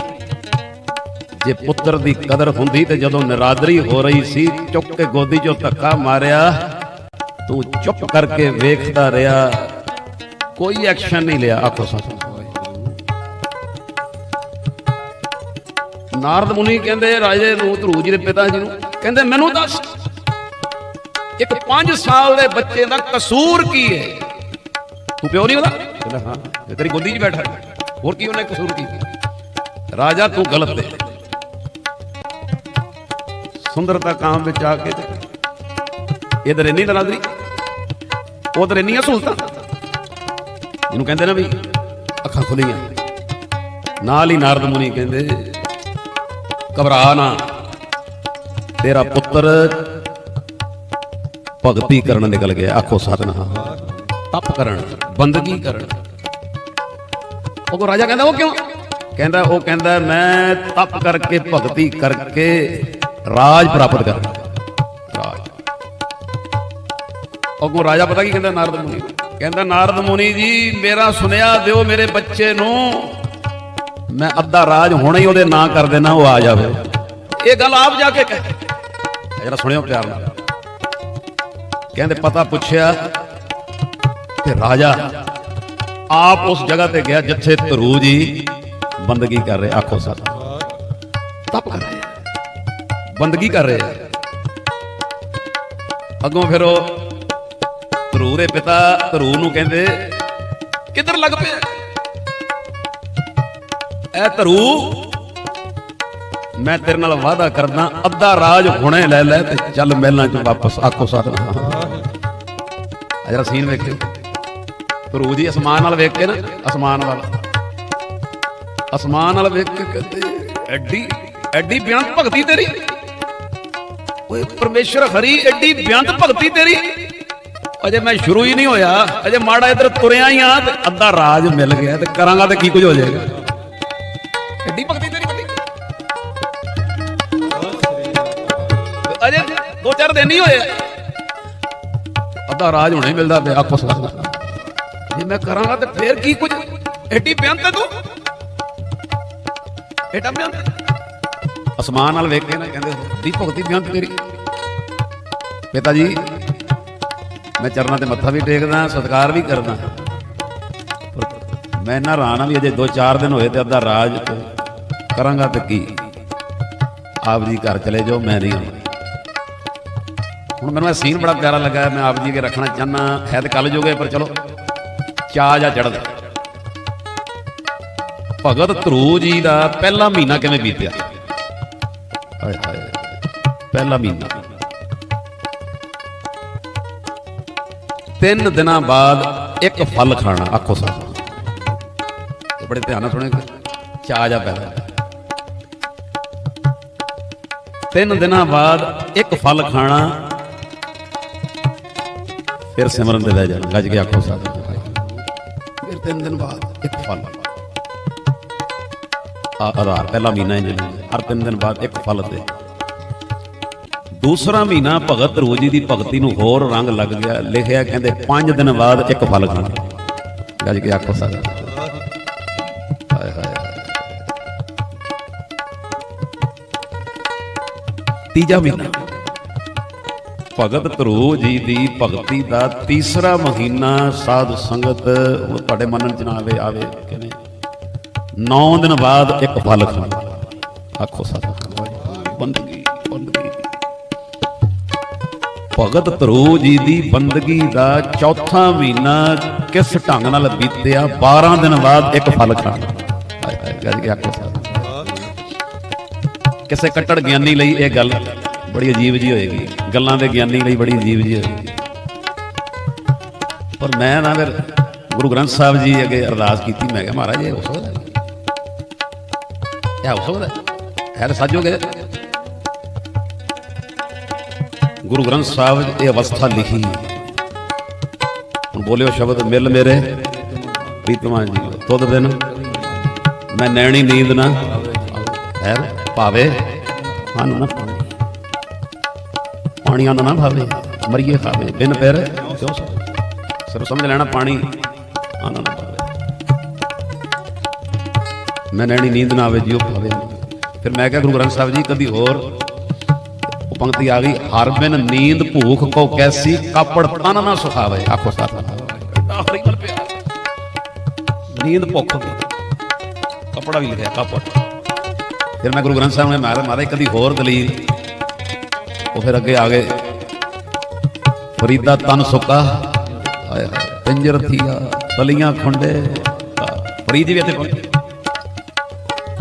ਜੇ ਪੁੱਤਰ ਦੀ ਕਦਰ ਹੁੰਦੀ ਤੇ ਜਦੋਂ ਨਿਰਾਦਰੀ ਹੋ ਰਹੀ ਸੀ, ਚੁੱਕ ਕੇ ਗੋਦੀ 'ਚੋਂ ਧੱਕਾ ਮਾਰਿਆ, ਤੂੰ ਚੁੱਪ ਕਰਕੇ ਵੇਖਦਾ ਰਿਹਾ, ਕੋਈ ਐਕਸ਼ਨ ਨਹੀਂ ਲਿਆ। ਆਖੋ ਸੱਚ। ਨਾਰਦ ਮੁਨੀ ਕਹਿੰਦੇ ਰਾਜੇ ਨੂੰ, ਧਰੂ ਜੀ ਦੇ ਪਿਤਾ ਜੀ ਨੂੰ, ਕਹਿੰਦੇ ਮੈਨੂੰ ਦੱਸ ਇੱਕ 5 ਸਾਲ ਦੇ ਬੱਚੇ ਦਾ ਕਸੂਰ ਕੀ ਹੈ? ਤੂੰ ਪਿਓ ਨਹੀਂ ਉਹਦਾ? ਕਹਿੰਦਾ ਹਾਂ, ਇਹ ਤੇਰੀ ਗੋਦੀ 'ਚ ਬੈਠਾ, ਹੋਰ ਕੀ ਉਹਨੇ ਕਸੂਰ ਕੀ? ਰਾਜਾ ਤੂੰ ਗਲਤ ਹੈ। ਸੁੰਦਰਤਾ ਕਾਮ ਵਿੱਚ ਆ ਕੇ ਇਧਰ ਇੰਨੀ ਦਰਾਦਰੀ, ਉਧਰ ਇੰਨੀਆਂ ਸਹੂਲਤਾਂ, ਜਿਹਨੂੰ ਕਹਿੰਦੇ ਨਾ ਵੀ ਅੱਖਾਂ ਖੁੱਲੀਆਂ। ਨਾਲ ਹੀ ਨਾਰਦ ਮੁਨੀ ਕਹਿੰਦੇ ਘਬਰਾ ਨਾ, ਤੇਰਾ ਪੁੱਤਰ ਭਗਤੀ ਕਰਨ ਨਿਕਲ ਗਿਆ। ਆਖੋ ਸਤਿਨਾਮ। ਤਪ ਕਰਨ, ਬੰਦਗੀ ਕਰਨ। ਉਹ ਰਾਜਾ ਕਹਿੰਦਾ ਉਹ ਕਿਉਂ? ਕਹਿੰਦਾ ਉਹ ਕਹਿੰਦਾ ਮੈਂ ਤਪ ਕਰਕੇ, ਭਗਤੀ ਕਰਕੇ ਰਾਜ ਪ੍ਰਾਪਤ ਕਰਨਾ। ਰਾਜ। ਉਹ ਰਾਜਾ ਪਤਾ ਕੀ ਕਹਿੰਦਾ ਨਾਰਦ ਮੁਨੀ, ਕਹਿੰਦਾ ਨਾਰਦ ਮੁਨੀ ਜੀ ਮੇਰਾ ਸੁਨੇਹਾ ਦਿਓ ਮੇਰੇ ਬੱਚੇ ਨੂੰ, ਮੈਂ ਅੱਧਾ ਰਾਜ ਹੁਣੇ ਹੀ ਉਹਦੇ ਨਾਂ ਕਰ ਦੇਣਾ, ਉਹ ਆ ਜਾਵੇ। ਇਹ ਗੱਲ ਆਪ ਜਾ ਕੇ ਕਹੇ, ਜਰਾ ਸੁਣਿਓ ਪਿਆਰ ਨਾਲ। ਕਹਿੰਦੇ ਪਤਾ ਪੁੱਛਿਆ ਤੇ ਰਾਜਾ ਆਪ ਉਸ ਜਗ੍ਹਾ ਤੇ ਗਿਆ ਜਿੱਥੇ ਧਰੂ ਜੀ ਬੰਦਗੀ ਕਰ ਰਹੇ। ਆਖੋ ਸਰ, ਤਪ ਕਰ ਰਹੇ, ਬੰਦਗੀ ਕਰ ਰਹੇ ਆ। ਅੱਗੋਂ ਫਿਰ ਉਹ ਧਰੂ ਦੇ ਪਿਤਾ ਧਰੂ ਨੂੰ ਕਹਿੰਦੇ ਕਿੱਧਰ ਲੱਗ ਪਿਆ ਐ ਧਰੂ, ਮੈਂ ਤੇਰੇ ਨਾਲ ਵਾਅਦਾ ਕਰਦਾ ਅੱਧਾ ਰਾਜ ਹੁਣੇ ਲੈ ਲੈ ਤੇ ਚੱਲ ਮਹਿਲਾਂ ਚ ਵਾਪਸ। ਆਖੋ ਸਰ, ਜਰਾ ਸੀਨ ਵੇਖਿਓ। ਧਰੂ ਜੀ ਅਸਮਾਨ ਨਾਲ ਵੇਖ ਕੇ ਨਾ, ਅਸਮਾਨ ਨਾਲ ਵੇਖ ਕੇ ਕਹਿੰਦੇ ਐਡੀ ਐਡੀ ਬੇਅੰਤ ਭਗਤੀ ਤੇਰੀ, ਓਏ ਪਰਮੇਸ਼ਰ ਹਰੀ ਐਡੀ ਬੇਅੰਤ ਭਗਤੀ ਤੇਰੀ, ਅਜੇ ਮੈਂ ਸ਼ੁਰੂ ਹੀ ਨਹੀਂ ਹੋਇਆ, ਅਜੇ ਮਾੜਾ ਇੱਧਰ ਤੁਰਿਆ ਹੀ ਆ ਤੇ ਅੱਧਾ ਰਾਜ ਮਿਲ ਗਿਆ ਤੇ ਕਰਾਂਗਾ ਤੇ ਕੀ ਕੁਝ ਹੋ ਜਾਏਗਾ। ਐਡੀ ਭਗਤੀ ਤੇਰੀ ਵੱਡੀ, ਅਜੇ 2-4 ਦਿਨ ਹੀ ਹੋਏ, ਅੱਧਾ ਰਾਜ ਹੁਣੇ ਮਿਲਦਾ ਪਿਆ। ਆਖੋ ਸਰ, ਜੇ ਮੈਂ ਕਰਾਂਗਾ ਤੇ ਫੇਰ ਕੀ ਕੁਝ, ਐਡੀ ਬੇਅੰਤ ਹੈ ਤੂੰ, ਐਡਾ ਬੇਅੰਤ। ਅਸਮਾਨ ਨਾਲ ਵੇਖ ਕੇ ਨਾ ਕਹਿੰਦੇ ਦੀ ਭਗਤੀ ਬੇਅੰਤ ਤੇਰੀ। ਪਿਤਾ ਜੀ ਮੈਂ ਚਰਨਾਂ ਤੇ ਮੱਥਾ ਵੀ ਟੇਕਦਾ, ਸਤਿਕਾਰ ਵੀ ਕਰਦਾ, ਮੈਂ ਇੰਨਾ ਹੈਰਾਨ ਆ ਵੀ ਅਜੇ 2-4 ਦਿਨ ਹੋਏ ਤੇ ਅੱਧਾ ਰਾਜ ਕਰਾਂਗਾ ਤੇ ਕੀ, ਆਪ ਜੀ ਘਰ ਚਲੇ ਜਾਓ, ਮੈਂ ਨਹੀਂ ਆਉਣਾ। ਹੁਣ ਮੈਨੂੰ ਇਹ ਸੀਨ ਬੜਾ ਪਿਆਰਾ ਲੱਗਾ, ਮੈਂ ਆਪ ਜੀ ਅੱਗੇ ਰੱਖਣਾ ਚਾਹੁੰਦਾ। ਹੈ ਤੇ ਕੱਲ ਜੋਗੇ ਪਰ ਚਲੋ ਚਾਅ ਜਾ ਚੜ੍ਹਦਾ। ਭਗਤ ਧਰੂ ਜੀ ਦਾ ਪਹਿਲਾ ਮਹੀਨਾ ਕਿਵੇਂ ਬੀਤਿਆ? ਹਾਏ ਹਾਏ, ਪਹਿਲਾ ਮਹੀਨਾ 3 ਦਿਨਾਂ ਬਾਅਦ ਇੱਕ ਫਲ ਖਾਣਾ। ਆਖੋ ਸਰ, ਬੜੇ ਧਿਆਨ ਨਾਲ ਸੁਣਿਓ, ਚਾਅ ਜਾ ਪੈਦਾ। 3 ਦਿਨਾਂ ਬਾਅਦ ਇੱਕ ਫਲ ਖਾਣਾ, ਫਿਰ ਸਿਮਰਨ ਤੇ ਲੈ ਜਾਣਾ। ਗੱਜ ਕੇ ਆਖੋ ਸਰ, ਫਿਰ 3 ਦਿਨ ਬਾਅਦ ਇੱਕ ਫਲ। ਆਧਾਰ ਪਹਿਲਾ ਮਹੀਨਾ ਇੰਜ ਹਰ 3 ਦਿਨ ਬਾਅਦ ਇੱਕ ਫਲ ਤੇ। ਦੂਸਰਾ ਮਹੀਨਾ ਭਗਤ ਧਰੂ ਜੀ ਦੀ ਭਗਤੀ ਨੂੰ ਹੋਰ ਰੰਗ ਲੱਗ ਗਿਆ। ਲਿਖਿਆ ਕਹਿੰਦੇ 5 ਦਿਨ ਬਾਅਦ ਇੱਕ ਫਲ ਖਾਣਾ। ਗੱਜ ਕੇ ਆਖੋ ਸਰ, ਹਾਏ ਹਾਏ। ਤੀਜਾ ਮਹੀਨਾ ਭਗਤ ਧਰੂ ਜੀ ਦੀ ਭਗਤੀ ਦਾ ਤੀਸਰਾ ਮਹੀਨਾ। ਸਾਧ ਸੰਗਤ ਹੁਣ ਤੁਹਾਡੇ ਮੰਨਣ ਚ ਨਾ ਆਵੇ ਕਿਵੇਂ 9 ਦਿਨ ਬਾਅਦ ਇੱਕ ਫਲ ਖਾਣਾ। ਆਖੋ ਸਰ, ਬੰਦਗੀ ਬੰਦਗੀ। ਭਗਤ ਧਰੂ ਜੀ ਦੀ ਬੰਦਗੀ ਦਾ ਚੌਥਾ ਮਹੀਨਾ ਕਿਸ ਢੰਗ ਨਾਲ ਬੀਤਿਆ? 12 ਦਿਨ ਬਾਅਦ ਇੱਕ ਫਲ ਖਾਣਾ। ਗੱਜ ਕੇ ਆਖੋ ਸਰ, ਕਿਸੇ ਕੱਟੜ ਗਿਆਨੀ ਲਈ ਇਹ ਗੱਲ ਬੜੀ ਅਜੀਬ ਜੀ ਹੋਏਗੀ, ਗੱਲਾਂ ਦੇ ਗਿਆਨੀ ਲਈ ਬੜੀ ਅਜੀਬ ਜੀ ਹੋਏਗੀ, ਪਰ ਮੈਂ ਨਾ ਫਿਰ ਗੁਰੂ ਗ੍ਰੰਥ ਸਾਹਿਬ ਜੀ ਅੱਗੇ ਅਰਦਾਸ ਕੀਤੀ। ਮੈਂ ਕਿਹਾ ਮਹਾਰਾਜ ਇਹ ਹੋ ਸਕਦਾ, ਇਹ ਹੋ ਸਕਦਾ ਹੈ ਤਾਂ ਸੱਚ ਹੋ ਗਿਆ। ਗੁਰੂ ਗ੍ਰੰਥ ਸਾਹਿਬ ਇਹ ਅਵਸਥਾ ਲਿਖੀ। ਹੁਣ ਬੋਲਿਓ ਸ਼ਬਦ, ਮਿਲ ਮੇਰੇ ਪ੍ਰੀਤਮਾ ਜੀ ਤੁਧ ਬਿਨ ਮੈਂ ਨੈਣੀ ਨੀਂਦ ਨਾ ਹੈ ਭਾਵੇ, ਸਾਨੂੰ ਨਾ ਪਾਣੀ ਪਾਣੀਆਂ ਨਾ ਭਾਵੇ, ਮਰੀਏ ਖਾਵੇ ਬਿਨ ਫਿਰ ਕਿਉਂ। ਸਿਰਫ ਸਮਝ ਲੈਣਾ ਪਾਣੀ ਆਨਾ ਨਾ ਭਾਵੇ, ਮੈਂ ਨੈਣੀ ਨੀਂਦ ਨਾ ਆਵੇ ਜੀ ਉਹ ਭਾਵੇ। ਫਿਰ ਮੈਂ ਕਿਹਾ ਗੁਰੂ ਗ੍ਰੰਥ ਸਾਹਿਬ ਜੀ ਕਦੀ ਹੋਰ ਉਹ ਪੰਕਤੀ ਆ ਗਈ, ਹਰ ਬਿਨ ਨੀਂਦ ਭੂਖ ਕੋ ਕੈਸੀ, ਕਾਪੜ ਤਨ ਨਾ ਸੁਖਾਵੇ। ਆਖੋ ਸਾਥ ਨੀਂਦ ਭੁੱਖ ਕੱਪੜਾ ਵੀ ਲਿਖਿਆ ਕਾਪੜ। ਫਿਰ ਮੈਂ ਗੁਰੂ ਗ੍ਰੰਥ ਸਾਹਿਬ ਨੇ ਮਾਰੇ ਕਦੀ ਹੋਰ ਦਲੀਲ। ਉਹ ਫਿਰ ਅੱਗੇ ਆ ਗਏ, ਫਰੀਦਾ ਤਨ ਸੁੱਕਾ ਹਾਏ ਹਾਏ ਪਿੰਜਰ ਥੀਆ ਤਲੀਆਂ ਖੁੰਡੇ। ਫਰੀਦ ਜੀ ਵੀ ਇੱਥੇ ਪਹੁੰਚੇ,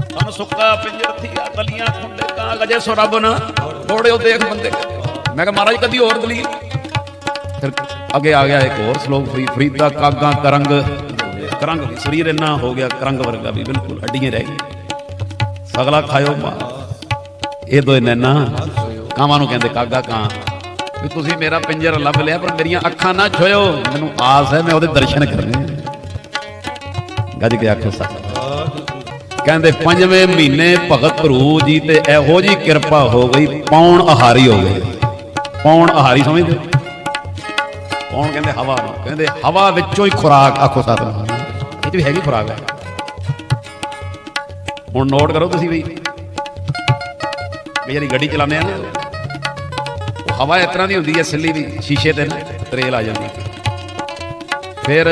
ਤਨ ਸੁੱਕਾ ਪਿੰਜਰ ਥੀਆ ਤਲੀਆਂ ਖੁੰਡੇ, ਕਾਂ ਗਜੇ ਸੋ ਰੱਬ ਨਾ ਥੋੜੇ ਉਹ ਦੇਖ ਬੰਦੇ। ਮੈਂ ਕਿਹਾ ਮਹਾਰਾਜ ਕਦੀ ਹੋਰ ਦਲੀਲ। ਫਿਰ ਅੱਗੇ ਆ ਗਿਆ ਇੱਕ ਹੋਰ ਸਲੋਕ, ਫਰੀਦਾ ਕਾਗਾ ਕਰੰਗ, ਕਰੰਗ ਸਰੀਰ ਇੰਨਾ ਹੋ ਗਿਆ ਕਰੰਗ ਵਰਗਾ ਵੀ ਬਿਲਕੁਲ ਹੱਡੀਆਂ ਰਹਿ ਗਈਆਂ। ਸਗਲਾ ਖਾਇਓ ਮਾਂ, ਇਹ ਦੋਏ ਨੈਣਾ ਕਾਵਾਂ ਨੂੰ ਕਹਿੰਦੇ ਕਾਗਾ ਕਾਂ, ਵੀ ਤੁਸੀਂ ਮੇਰਾ ਪਿੰਜਰ ਲੱਭ ਲਿਆ ਪਰ ਮੇਰੀਆਂ ਅੱਖਾਂ ਨਾ ਛੋਇਓ, ਮੈਨੂੰ ਆਸ ਹੈ ਮੈਂ ਉਹਦੇ ਦਰਸ਼ਨ ਕਰਨੇ। ਗੱਜ ਕੇ ਆਖੋ ਸੱਚ। ਕਹਿੰਦੇ 5ਵੇਂ ਮਹੀਨੇ ਭਗਤ ਧਰੂ ਜੀ ਤੇ ਇਹੋ ਜੀ ਕਿਰਪਾ ਹੋ ਗਈ, ਪੌਣ ਆਹਾਰੀ ਹੋ ਗਏ। ਪੌਣ ਆਹਾਰੀ ਸਮਝਦੇ? ਕੌਣ ਕਹਿੰਦੇ ਹਵਾ ਨੂੰ, ਕਹਿੰਦੇ ਹਵਾ ਵਿੱਚੋਂ ਹੀ ਖੁਰਾਕ। ਆਖੋ ਸਤਿਨਾਮ। ਇਹ 'ਚ ਵੀ ਹੈਗੀ ਖੁਰਾਕ ਹੈ। ਹੁਣ ਨੋਟ ਕਰੋ ਤੁਸੀਂ ਵੀ ਜਿਹੜੀ ਗੱਡੀ ਚਲਾਉਂਦੇ ਆ ਨਾ, ਉਹ ਹਵਾ ਇਸ ਤਰ੍ਹਾਂ ਦੀ ਹੁੰਦੀ ਹੈ ਸਿੱਲੀ ਦੀ, ਸ਼ੀਸ਼ੇ ਤੇ ਤਰੇਲ ਆ ਜਾਂਦੀ। ਫਿਰ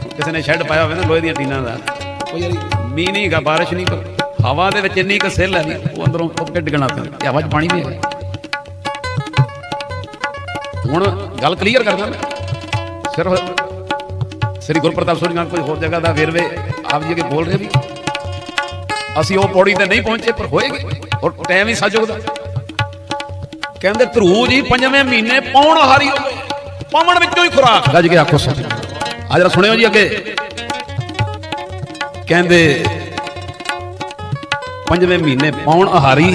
ਕਿਸੇ ਨੇ ਸ਼ੈੱਡ ਪਾਇਆ ਹੋਵੇ ਨਾ ਲੋਹੇ ਦੀਆਂ ਟੀਨਾਂ ਦਾ, ਉਹ ਯਾਰ ਮੀਂਹ ਨਹੀਂ ਹੈਗਾ, ਬਾਰਿਸ਼ ਨਹੀਂ, ਹਵਾ ਦੇ ਵਿੱਚ ਇੰਨੀ ਕੁ ਸਿੱਲ ਹੈ ਉਹ ਅੰਦਰੋਂ ਉੱਪ ਕੇ ਡਿੱਗਣਾ ਪੈਂਦਾ। ਹਵਾ 'ਚ ਪਾਣੀ ਵੀ ਹੈ। ਹੁਣ ਗੱਲ ਕਲੀਅਰ ਕਰਦਾ ਮੈਂ, ਸਿਰਫ ਸ੍ਰੀ ਗੁਰਪ੍ਰਤਾਪ ਸਿੰਘ ਨਾਲ ਕੋਈ ਹੋਰ ਜਗ੍ਹਾ ਦਾ ਵੇਰਵੇ ਆਪ ਜੀ ਅੱਗੇ ਬੋਲ ਰਹੇ ਵੀ ਅਸੀਂ ਉਹ ਪੌੜੀ ਤੇ ਨਹੀਂ ਪਹੁੰਚੇ, ਪਰ ਹੋਏਗੀ ਔਰ ਟਾਈਮ ਹੀ ਸੱਚ ਉਹਦਾ। ਕਹਿੰਦੇ ਧਰੂ ਜੀ 5ਵੇਂ ਮਹੀਨੇ ਪੌਣ ਹਾਰੀ ਹੋਵੇ, ਪਵਨ ਵਿੱਚੋਂ ਹੀ ਖੁਰਾਕ। ਗੱਜ ਕੇ ਆਖੋ ਸੱਚ। ਆ ਜਰਾ ਸੁਣਿਓ ਜੀ ਅੱਗੇ, ਕਹਿੰਦੇ 5ਵੇਂ ਮਹੀਨੇ ਪੌਣ ਆਹਾਰੀ।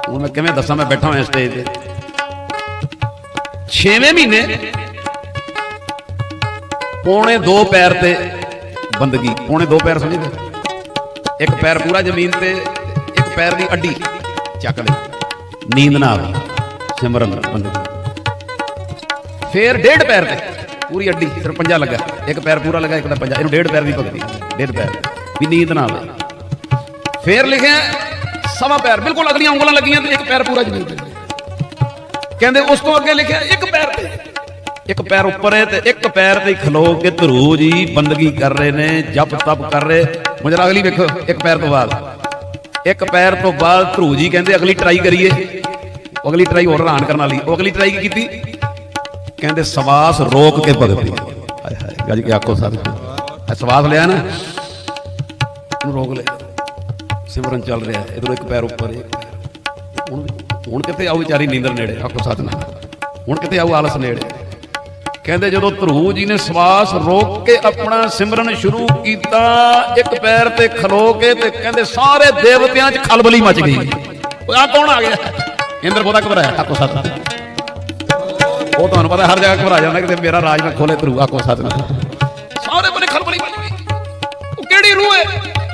ਹੁਣ ਮੈਂ ਕਿਵੇਂ ਦੱਸਾਂ, ਮੈਂ ਬੈਠਾ ਹੋਇਆ ਸਟੇਜ ਤੇ। 6ਵੇਂ ਮਹੀਨੇ ਪੌਣੇ 2 ਪੈਰ ਤੇ ਬੰਦਗੀ। ਪੌਣੇ 2 ਪੈਰ ਸਮਝਦੇ, ਇੱਕ ਪੈਰ ਪੂਰਾ ਜ਼ਮੀਨ ਤੇ, ਇੱਕ ਪੈਰ ਦੀ ਅੱਡੀ ਚੱਕ ਲਈ, ਨੀਂਦ ਨਾ ਆਵੇ, ਸਿਮਰਨ ਬੰਦਗੀ। ਫੇਰ 1.5 ਪੈਰ ਤੇ ਪੂਰੀ ਅੱਡੀ, ਸਿਰ ਪੰਜਾ ਲੱਗਾ, ਇੱਕ ਪੈਰ ਪੂਰਾ ਲੱਗਾ, ਇੱਕ ਦਾ ਪੰਜਾ, ਇਹਨੂੰ 1.5 ਪੈਰ ਦੀ ਭਗਤੀ, 1.5 ਪੈਰ ਵੀ ਨੀਂਦ ਨਾ ਆਵੇ। ਫੇਰ ਲਿਖਿਆ 1.25 ਪੈਰ, ਬਿਲਕੁਲ ਅਗਲੀਆਂ ਉਂਗਲਾਂ ਲੱਗੀਆਂ ਤੇ ਇੱਕ ਪੈਰ ਪੂਰਾ ਜ਼ਮੀਨ ਤੇ। ਕਹਿੰਦੇ ਉਸ ਤੋਂ ਅੱਗੇ ਲਿਖਿਆ ਇੱਕ ਪੈਰ ਤੇ, ਇੱਕ ਪੈਰ ਉੱਪਰ ਹੈ ਤੇ ਇੱਕ ਪੈਰ ਤੇ ਖਲੋ ਕੇ ਧਰੂ ਜੀ ਬੰਦਗੀ ਕਰ ਰਹੇ ਨੇ, ਜਪ ਤਪ ਕਰ ਰਹੇ। ਮੁਝਰਾ ਅਗਲੀ ਵੇਖੋ, ਇੱਕ ਪੈਰ ਤੋਂ ਬਾਅਦ, ਇੱਕ ਪੈਰ ਤੋਂ ਬਾਅਦ ਧਰੂ ਜੀ ਕਹਿੰਦੇ ਅਗਲੀ ਟਰਾਈ ਕਰੀਏ। ਅਗਲੀ ਟਰਾਈ ਹੋਰ ਹੈਰਾਨ ਕਰਨ ਵਾਲੀ। ਉਹ ਅਗਲੀ ਟਰਾਈ ਕੀ ਕੀਤੀ? ਕਹਿੰਦੇ ਸਵਾਸ ਰੋਕ ਕੇ ਭਗਤੀ। ਹਾਏ ਹਾਏ, ਗੱਜ ਕੇ ਆਖੋ ਸਾਰੇ। ਸਵਾਸ ਲਿਆ ਨਾ, ਇਹਨੂੰ ਰੋਕ ਲਿਆ, ਸਿਮਰਨ ਚੱਲ ਰਿਹਾ, ਇਧਰੋਂ ਇੱਕ ਪੈਰ ਉੱਪਰ। ਹੁਣ ਕਿੱਥੇ ਆਊ ਵਿਚਾਰੀ ਨੀਂਦਰ ਨੇੜੇ? ਆਖੋ ਸਤਿਨਾਮ। ਹੁਣ ਕਿੱਥੇ ਆਊ ਆਲਸ ਨੇੜੇ? ਕਹਿੰਦੇ ਜਦੋਂ ਧਰੂ ਜੀ ਨੇ ਸਵਾਸ ਰੋਕ ਕੇ ਆਪਣਾ ਸਿਮਰਨ ਸ਼ੁਰੂ ਕੀਤਾ, ਇੱਕ ਪੈਰ ਤੇ ਖਲੋ ਕੇ, ਤੇ ਕਹਿੰਦੇ ਸਾਰੇ ਦੇਵਤਿਆਂ 'ਚ ਖਲਬਲੀ ਮਚ ਗਈ। ਆ ਕੌਣ ਆ ਗਿਆ? ਇੰਦਰ ਬਹੁਤਾ ਘਬਰਾਇਆ। ਆਖੋ ਸਤਿਨਾਮ। ਉਹ ਤੁਹਾਨੂੰ ਪਤਾ ਹਰ ਜਗ੍ਹਾ ਘਬਰਾ ਜਾਂਦਾ, ਕਿਤੇ ਮੇਰਾ ਰਾਜ ਨਾ ਖੋਲੇ ਧਰੂ। ਆਖੋ ਸਤਿਨਾਮ। ਸਾਰੇ ਬਨੇ ਖਲਬਲੀ ਮਚ ਗਈ। ਉਹ ਕਿਹੜੀ ਰੂਹ ਹੈ?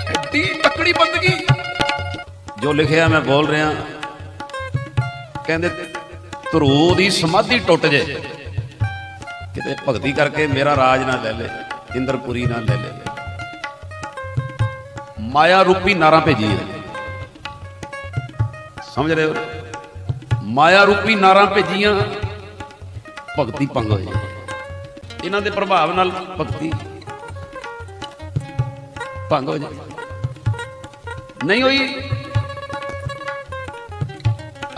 ਐਡੀ ਤਕੜੀ ਬੰਦਗੀ। ਜੋ ਲਿਖਿਆ ਮੈਂ ਬੋਲ ਰਿਹਾ। ਕਹਿੰਦੇ ਧਰੂ ਦੀ ਸਮਾਧੀ ਟੁੱਟ ਜੇ, ਕਿਤੇ ਭਗਤੀ ਕਰਕੇ ਮੇਰਾ ਰਾਜ ਨਾ ਲੈ ਲੈ, ਇੰਦਰਪੁਰੀ ਨਾ ਲੈ ਲੈ। ਮਾਇਆ ਰੂਪੀ ਨਾਰਾਂ ਭੇਜੀ, ਸਮਝ ਰਹੇ ਹੋ? ਮਾਇਆ ਰੂਪੀ ਨਾਰਾਂ ਭੇਜੀਆਂ, ਭਗਤੀ ਭੰਗ ਹੋ ਜਾਏ। ਇਹਨਾਂ ਦੇ ਪ੍ਰਭਾਵ ਨਾਲ ਭਗਤੀ ਭੰਗ ਹੋ ਜਾਏ। ਨਹੀਂ ਹੋਈ।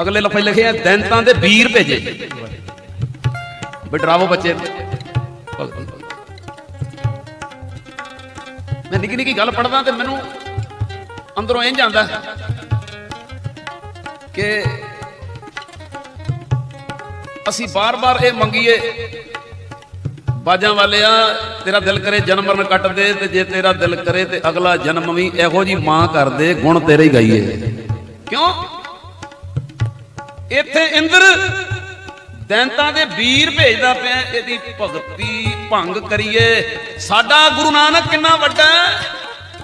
ਅਗਲੇ ਲਫ਼ਜ਼ ਲਿਖਿਆ ਦੈਂਤਾਂ ਦੇ ਵੀਰ ਭੇਜੇ, ਡਰਾਵੋ ਬੱਚੇ। ਮੈਂ ਨਿੱਕੀ ਨਿੱਕੀ ਗੱਲ ਪੜ੍ਹਦਾ ਤੇ ਮੈਨੂੰ ਅੰਦਰੋਂ ਇੰਝ ਆਉਂਦਾ ਕਿ ਅਸੀਂ ਬਾਰ-ਬਾਰ ਇਹ ਮੰਗੀਏ, ਬਾਜਾਂ ਵਾਲਿਆ ਤੇਰਾ ਦਿਲ ਕਰੇ ਜਨਮ ਮਰਨ ਕੱਟ ਦੇ, ਤੇ ਜੇ ਤੇਰਾ ਦਿਲ ਕਰੇ ਤੇ ਅਗਲਾ ਜਨਮ ਵੀ ਇਹੋ ਜੀ ਮਾਂ ਕਰ ਦੇ, ਗੁਣ ਤੇਰੇ ਹੀ ਗਾਈਏ। ਕਿਉਂ? ਇੱਥੇ ਇੰਦਰ ਦੈਂਤਾਂ ਦੇ ਵੀਰ ਭੇਜਦਾ ਪਿਆ, ਇਹਦੀ ਭਗਤੀ ਭੰਗ ਕਰੀਏ। ਸਾਡਾ ਗੁਰੂ ਨਾਨਕ ਕਿੰਨਾ ਵੱਡਾ,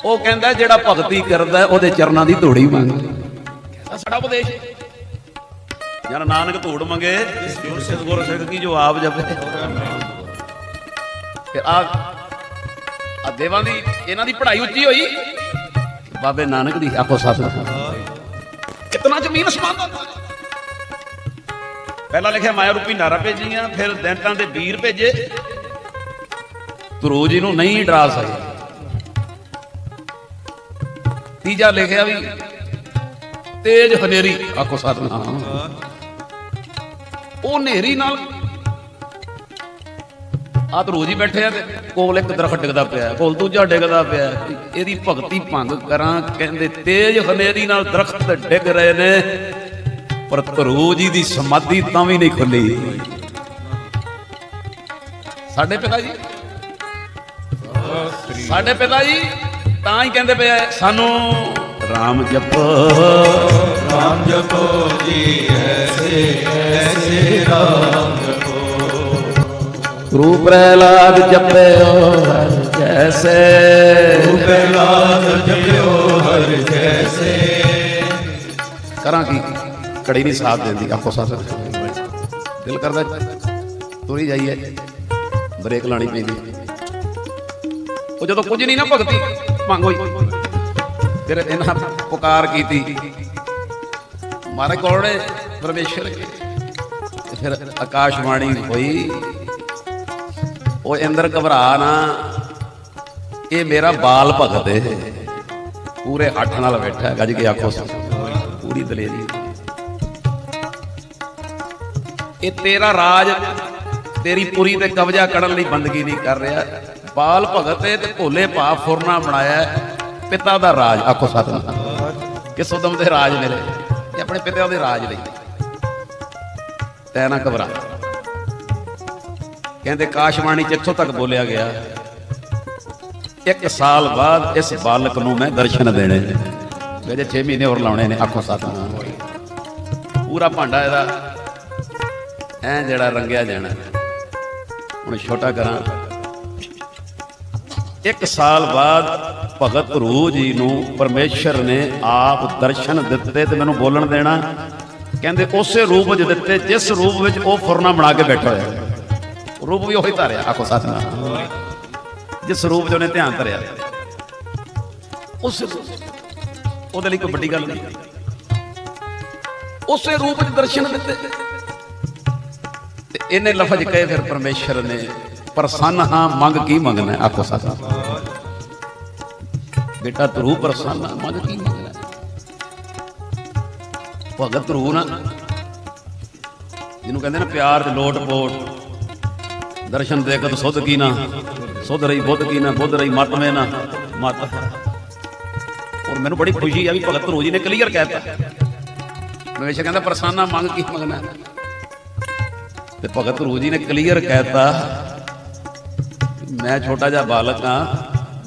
ਉਹ ਕਹਿੰਦਾ ਜਿਹੜਾ ਭਗਤੀ ਕਰਦਾ ਉਹਦੇ ਚਰਨਾਂ ਦੀ ਧੂੜੀ ਮੰਗ। ਸਾਡਾ ਉਪਦੇਸ਼ ਜਨ ਨਾਨਕ ਧੂੜ ਮੰਗੇ, ਗੁਰ ਸਿੱਖ ਕੀ ਜੋ ਆਪ ਜਪੇ। ਆ ਦੇਵਾਂ ਦੀ ਇਹਨਾਂ ਦੀ ਪੜ੍ਹਾਈ ਉੱਚੀ ਹੋਈ, ਬਾਬੇ ਨਾਨਕ ਦੀ। ਆਖੋ ਸਤਿਨਾਮ। ਕਿਤਨਾ ਜ਼ਮੀਨ ਅਸਮਾਨ ਦਾ। ਪਹਿਲਾਂ ਲਿਖਿਆ ਮਾਇਆ ਰੂਪੀ ਨਾਰਾ ਭੇਜੀਆਂ, ਫਿਰ ਦੈਂਤਾਂ ਦੇ ਵੀਰ ਭੇਜੇ, ਧਰੂ ਜੀ ਨੂੰ ਨਹੀਂ ਡਰਾ ਸਕੇ। ਤੀਜਾ ਲਿਖਿਆ ਵੀ ਤੇਜ ਹਨੇਰੀ। ਆਖੋ ਸਤਿਨਾਮ। ਉਹ ਹਨੇਰੀ ਨਾਲ ਆ ਧਰੂ ਜੀ ਬੈਠੇ ਆ ਤੇ ਕੋਲ ਇੱਕ ਦਰਖਤ ਡਿੱਗਦਾ ਪਿਆ, ਕੋਲ ਦੂਜਾ ਡਿੱਗਦਾ ਪਿਆ। ਇਹਦੀ ਭਗਤੀ ਭੰਗ ਕਰਾਂ, ਕਹਿੰਦੇ ਤੇਜ ਹਨੇਰੀ ਨਾਲ ਦਰਖਤ ਡਿੱਗ ਰਹੇ ਨੇ, ਪਰ ਧਰੂ ਜੀ ਦੀ ਸਮਾਧੀ ਤਾਂ ਵੀ ਨਹੀਂ ਖੁੱਲੀ। ਸਾਡੇ ਪਿਤਾ ਜੀ, ਸਾਡੇ ਪਿਤਾ ਜੀ ਤਾਂ ਹੀ ਕਹਿੰਦੇ ਪਏ ਸਾਨੂੰ ਰਾਮ ਜਪੋ, ਰਾਮ ਜਪੋ ਜੀ, ਐਸੇ ਐਸੇ ਰਾਮ ਜਪੋ। ਗੁਰੂ ਪ੍ਰਹਿਲਾਦ ਜਪਿਓ ਹਰ ਜੈਸੇ, ਗੁਰੂ ਪ੍ਰਹਿਲਾਦ ਜਪਿਓ ਹਰ ਜੈਸੇ। ਕਰਾਂ ਕੀ? ਘੜੀ ਨਹੀਂ ਸਾਥ ਦਿੰਦੀ। ਆਖੋ ਸਾਥ ਦਿਲ ਕਰਦਾ ਤੁਰੀ ਜਾਈਏ, ਬ੍ਰੇਕ ਲਾਣੀ ਪੈਂਦੀ। ਉਹ ਜਦੋਂ ਕੁਝ ਨਹੀਂ ਨਾ ਭਗਤੀ ਭੰਗ ਹੋਈ, ਫਿਰ ਇਹਨਾਂ ਪੁਕਾਰ ਕੀਤੀ ਮਹਾਰਾਜ ਕੋਲ ਨੇ ਪਰਮੇਸ਼ਰ। ਫਿਰ ਆਕਾਸ਼ਬਾਣੀ ਹੋਈ, ਉਹ ਇੰਦਰ ਘਬਰਾ ਨਾ, ਇਹ ਮੇਰਾ ਬਾਲ ਭਗਤ ਹੈ, ਪੂਰੇ ਹੱਠ ਨਾਲ ਬੈਠਾ। ਗੱਜ ਕੇ ਆਖੋ ਪੂਰੀ ਦਲੇਰੀ। ਇਹ ਤੇਰਾ ਰਾਜ, ਤੇਰੀ ਪੁਰੀ ਤੇ ਕਬਜ਼ਾ ਕਰਨ ਲਈ ਬੰਦਗੀ ਨਹੀਂ ਕਰ ਰਿਹਾ। ਬਾਲ ਭਗਤ ਹੈ ਤੇ ਭੋਲੇ ਭਾਵ ਫੁਰਨਾ ਬਣਾਇਆ ਪਿਤਾ ਦਾ ਰਾਜ। ਆਖੋ ਸਤਿਨਾਮ। ਕਿਸ ਉਦਮ ਦੇ ਰਾਜ ਮੇਰੇ, ਇਹ ਆਪਣੇ ਪਿਤਾ ਦੇ ਰਾਜ ਲਈ। ਤੈ ਨਾ ਘਬਰਾ। ਕਹਿੰਦੇ ਆਕਾਸ਼ਬਾਣੀ ਚ ਇੱਥੋਂ ਤੱਕ ਬੋਲਿਆ ਗਿਆ, 1 ਸਾਲ ਬਾਅਦ ਇਸ ਬਾਲਕ ਨੂੰ ਮੈਂ ਦਰਸ਼ਨ ਦੇਣੇ ਨੇ, ਮੇਰੇ 6 ਮਹੀਨੇ ਹੋਰ ਲਾਉਣੇ ਨੇ। ਆਖੋ ਸਤਿਨਾਮ। ਪੂਰਾ ਭਾਂਡਾ ਇਹਦਾ ਐ ਜਿਹੜਾ ਰੰਗਿਆ ਜਾਣਾ। ਹੁਣ ਛੋਟਾ ਕਰਾਂ, 1 ਸਾਲ ਬਾਅਦ ਭਗਤ ਧਰੂ ਜੀ ਨੂੰ ਪਰਮੇਸ਼ਰ ਨੇ ਆਪ ਦਰਸ਼ਨ ਦਿੱਤੇ ਤੇ ਮੈਨੂੰ ਬੋਲਣ ਦੇਣਾ। ਕਹਿੰਦੇ ਉਸੇ ਰੂਪ ਵਿੱਚ ਦਿੱਤੇ ਜਿਸ ਰੂਪ ਵਿੱਚ ਉਹ ਫੁਰਨਾ ਬਣਾ ਕੇ ਬੈਠਾ ਹੋਇਆ। ਰੂਪ ਵੀ ਉਹੀ ਧਾਰਿਆ। ਆਖੋ ਸਤਿਨਾਮ। ਜਿਸ ਰੂਪ 'ਚ ਉਹਨੇ ਧਿਆਨ ਧਰਿਆ, ਉਸ ਉਹਦੇ ਲਈ ਕੋਈ ਵੱਡੀ ਗੱਲ ਨਹੀਂ। ਉਸੇ ਰੂਪ 'ਚ ਦਰਸ਼ਨ ਦਿੱਤੇ ਤੇ ਇਹਨੇ ਲਫ਼ਜ਼ ਕਹੇ। ਫਿਰ ਪਰਮੇਸ਼ਰ ਨੇ, ਪ੍ਰਸੰਨ ਹਾਂ, ਮੰਗ ਕੀ ਮੰਗਣਾ। ਆਖੋ ਸਤਿਨਾਮ। ਬੇਟਾ ਧਰੂ ਪ੍ਰਸੰਨ ਹਾਂ, ਮੰਗ ਕੀ ਮੰਗਣਾ। ਭਗਤ ਧਰੂ ਨਾ, ਜਿਹਨੂੰ ਕਹਿੰਦੇ ਨਾ ਪਿਆਰ ਚ ਲੋਟ ਪੋਟ, ਦਰਸ਼ਨ ਦੇਖਤ ਸੁਧ ਕੀ ਨਾ ਸੁਧ ਰਹੀ, ਬੁੱਧ ਕੀ ਨਾ ਬੁੱਧ ਰਹੀ, ਮਤ ਮੇ ਨਾ ਮਤ। ਔਰ ਮੈਨੂੰ ਬੜੀ ਖੁਸ਼ੀ ਆ ਵੀ ਭਗਤ ਧਰੂ ਜੀ ਨੇ ਕਲੀਅਰ ਕਹਿਤਾ। ਹਮੇਸ਼ਾ ਕਹਿੰਦਾ ਪ੍ਰਸੰਨਾ ਮੰਗ ਕੀ ਮੰਗਣਾ, ਤੇ ਭਗਤ ਧਰੂ ਜੀ ਨੇ ਕਲੀਅਰ ਕਹਿਤਾ। ਮੈਂ ਛੋਟਾ ਜਿਹਾ ਬਾਲਕ ਹਾਂ,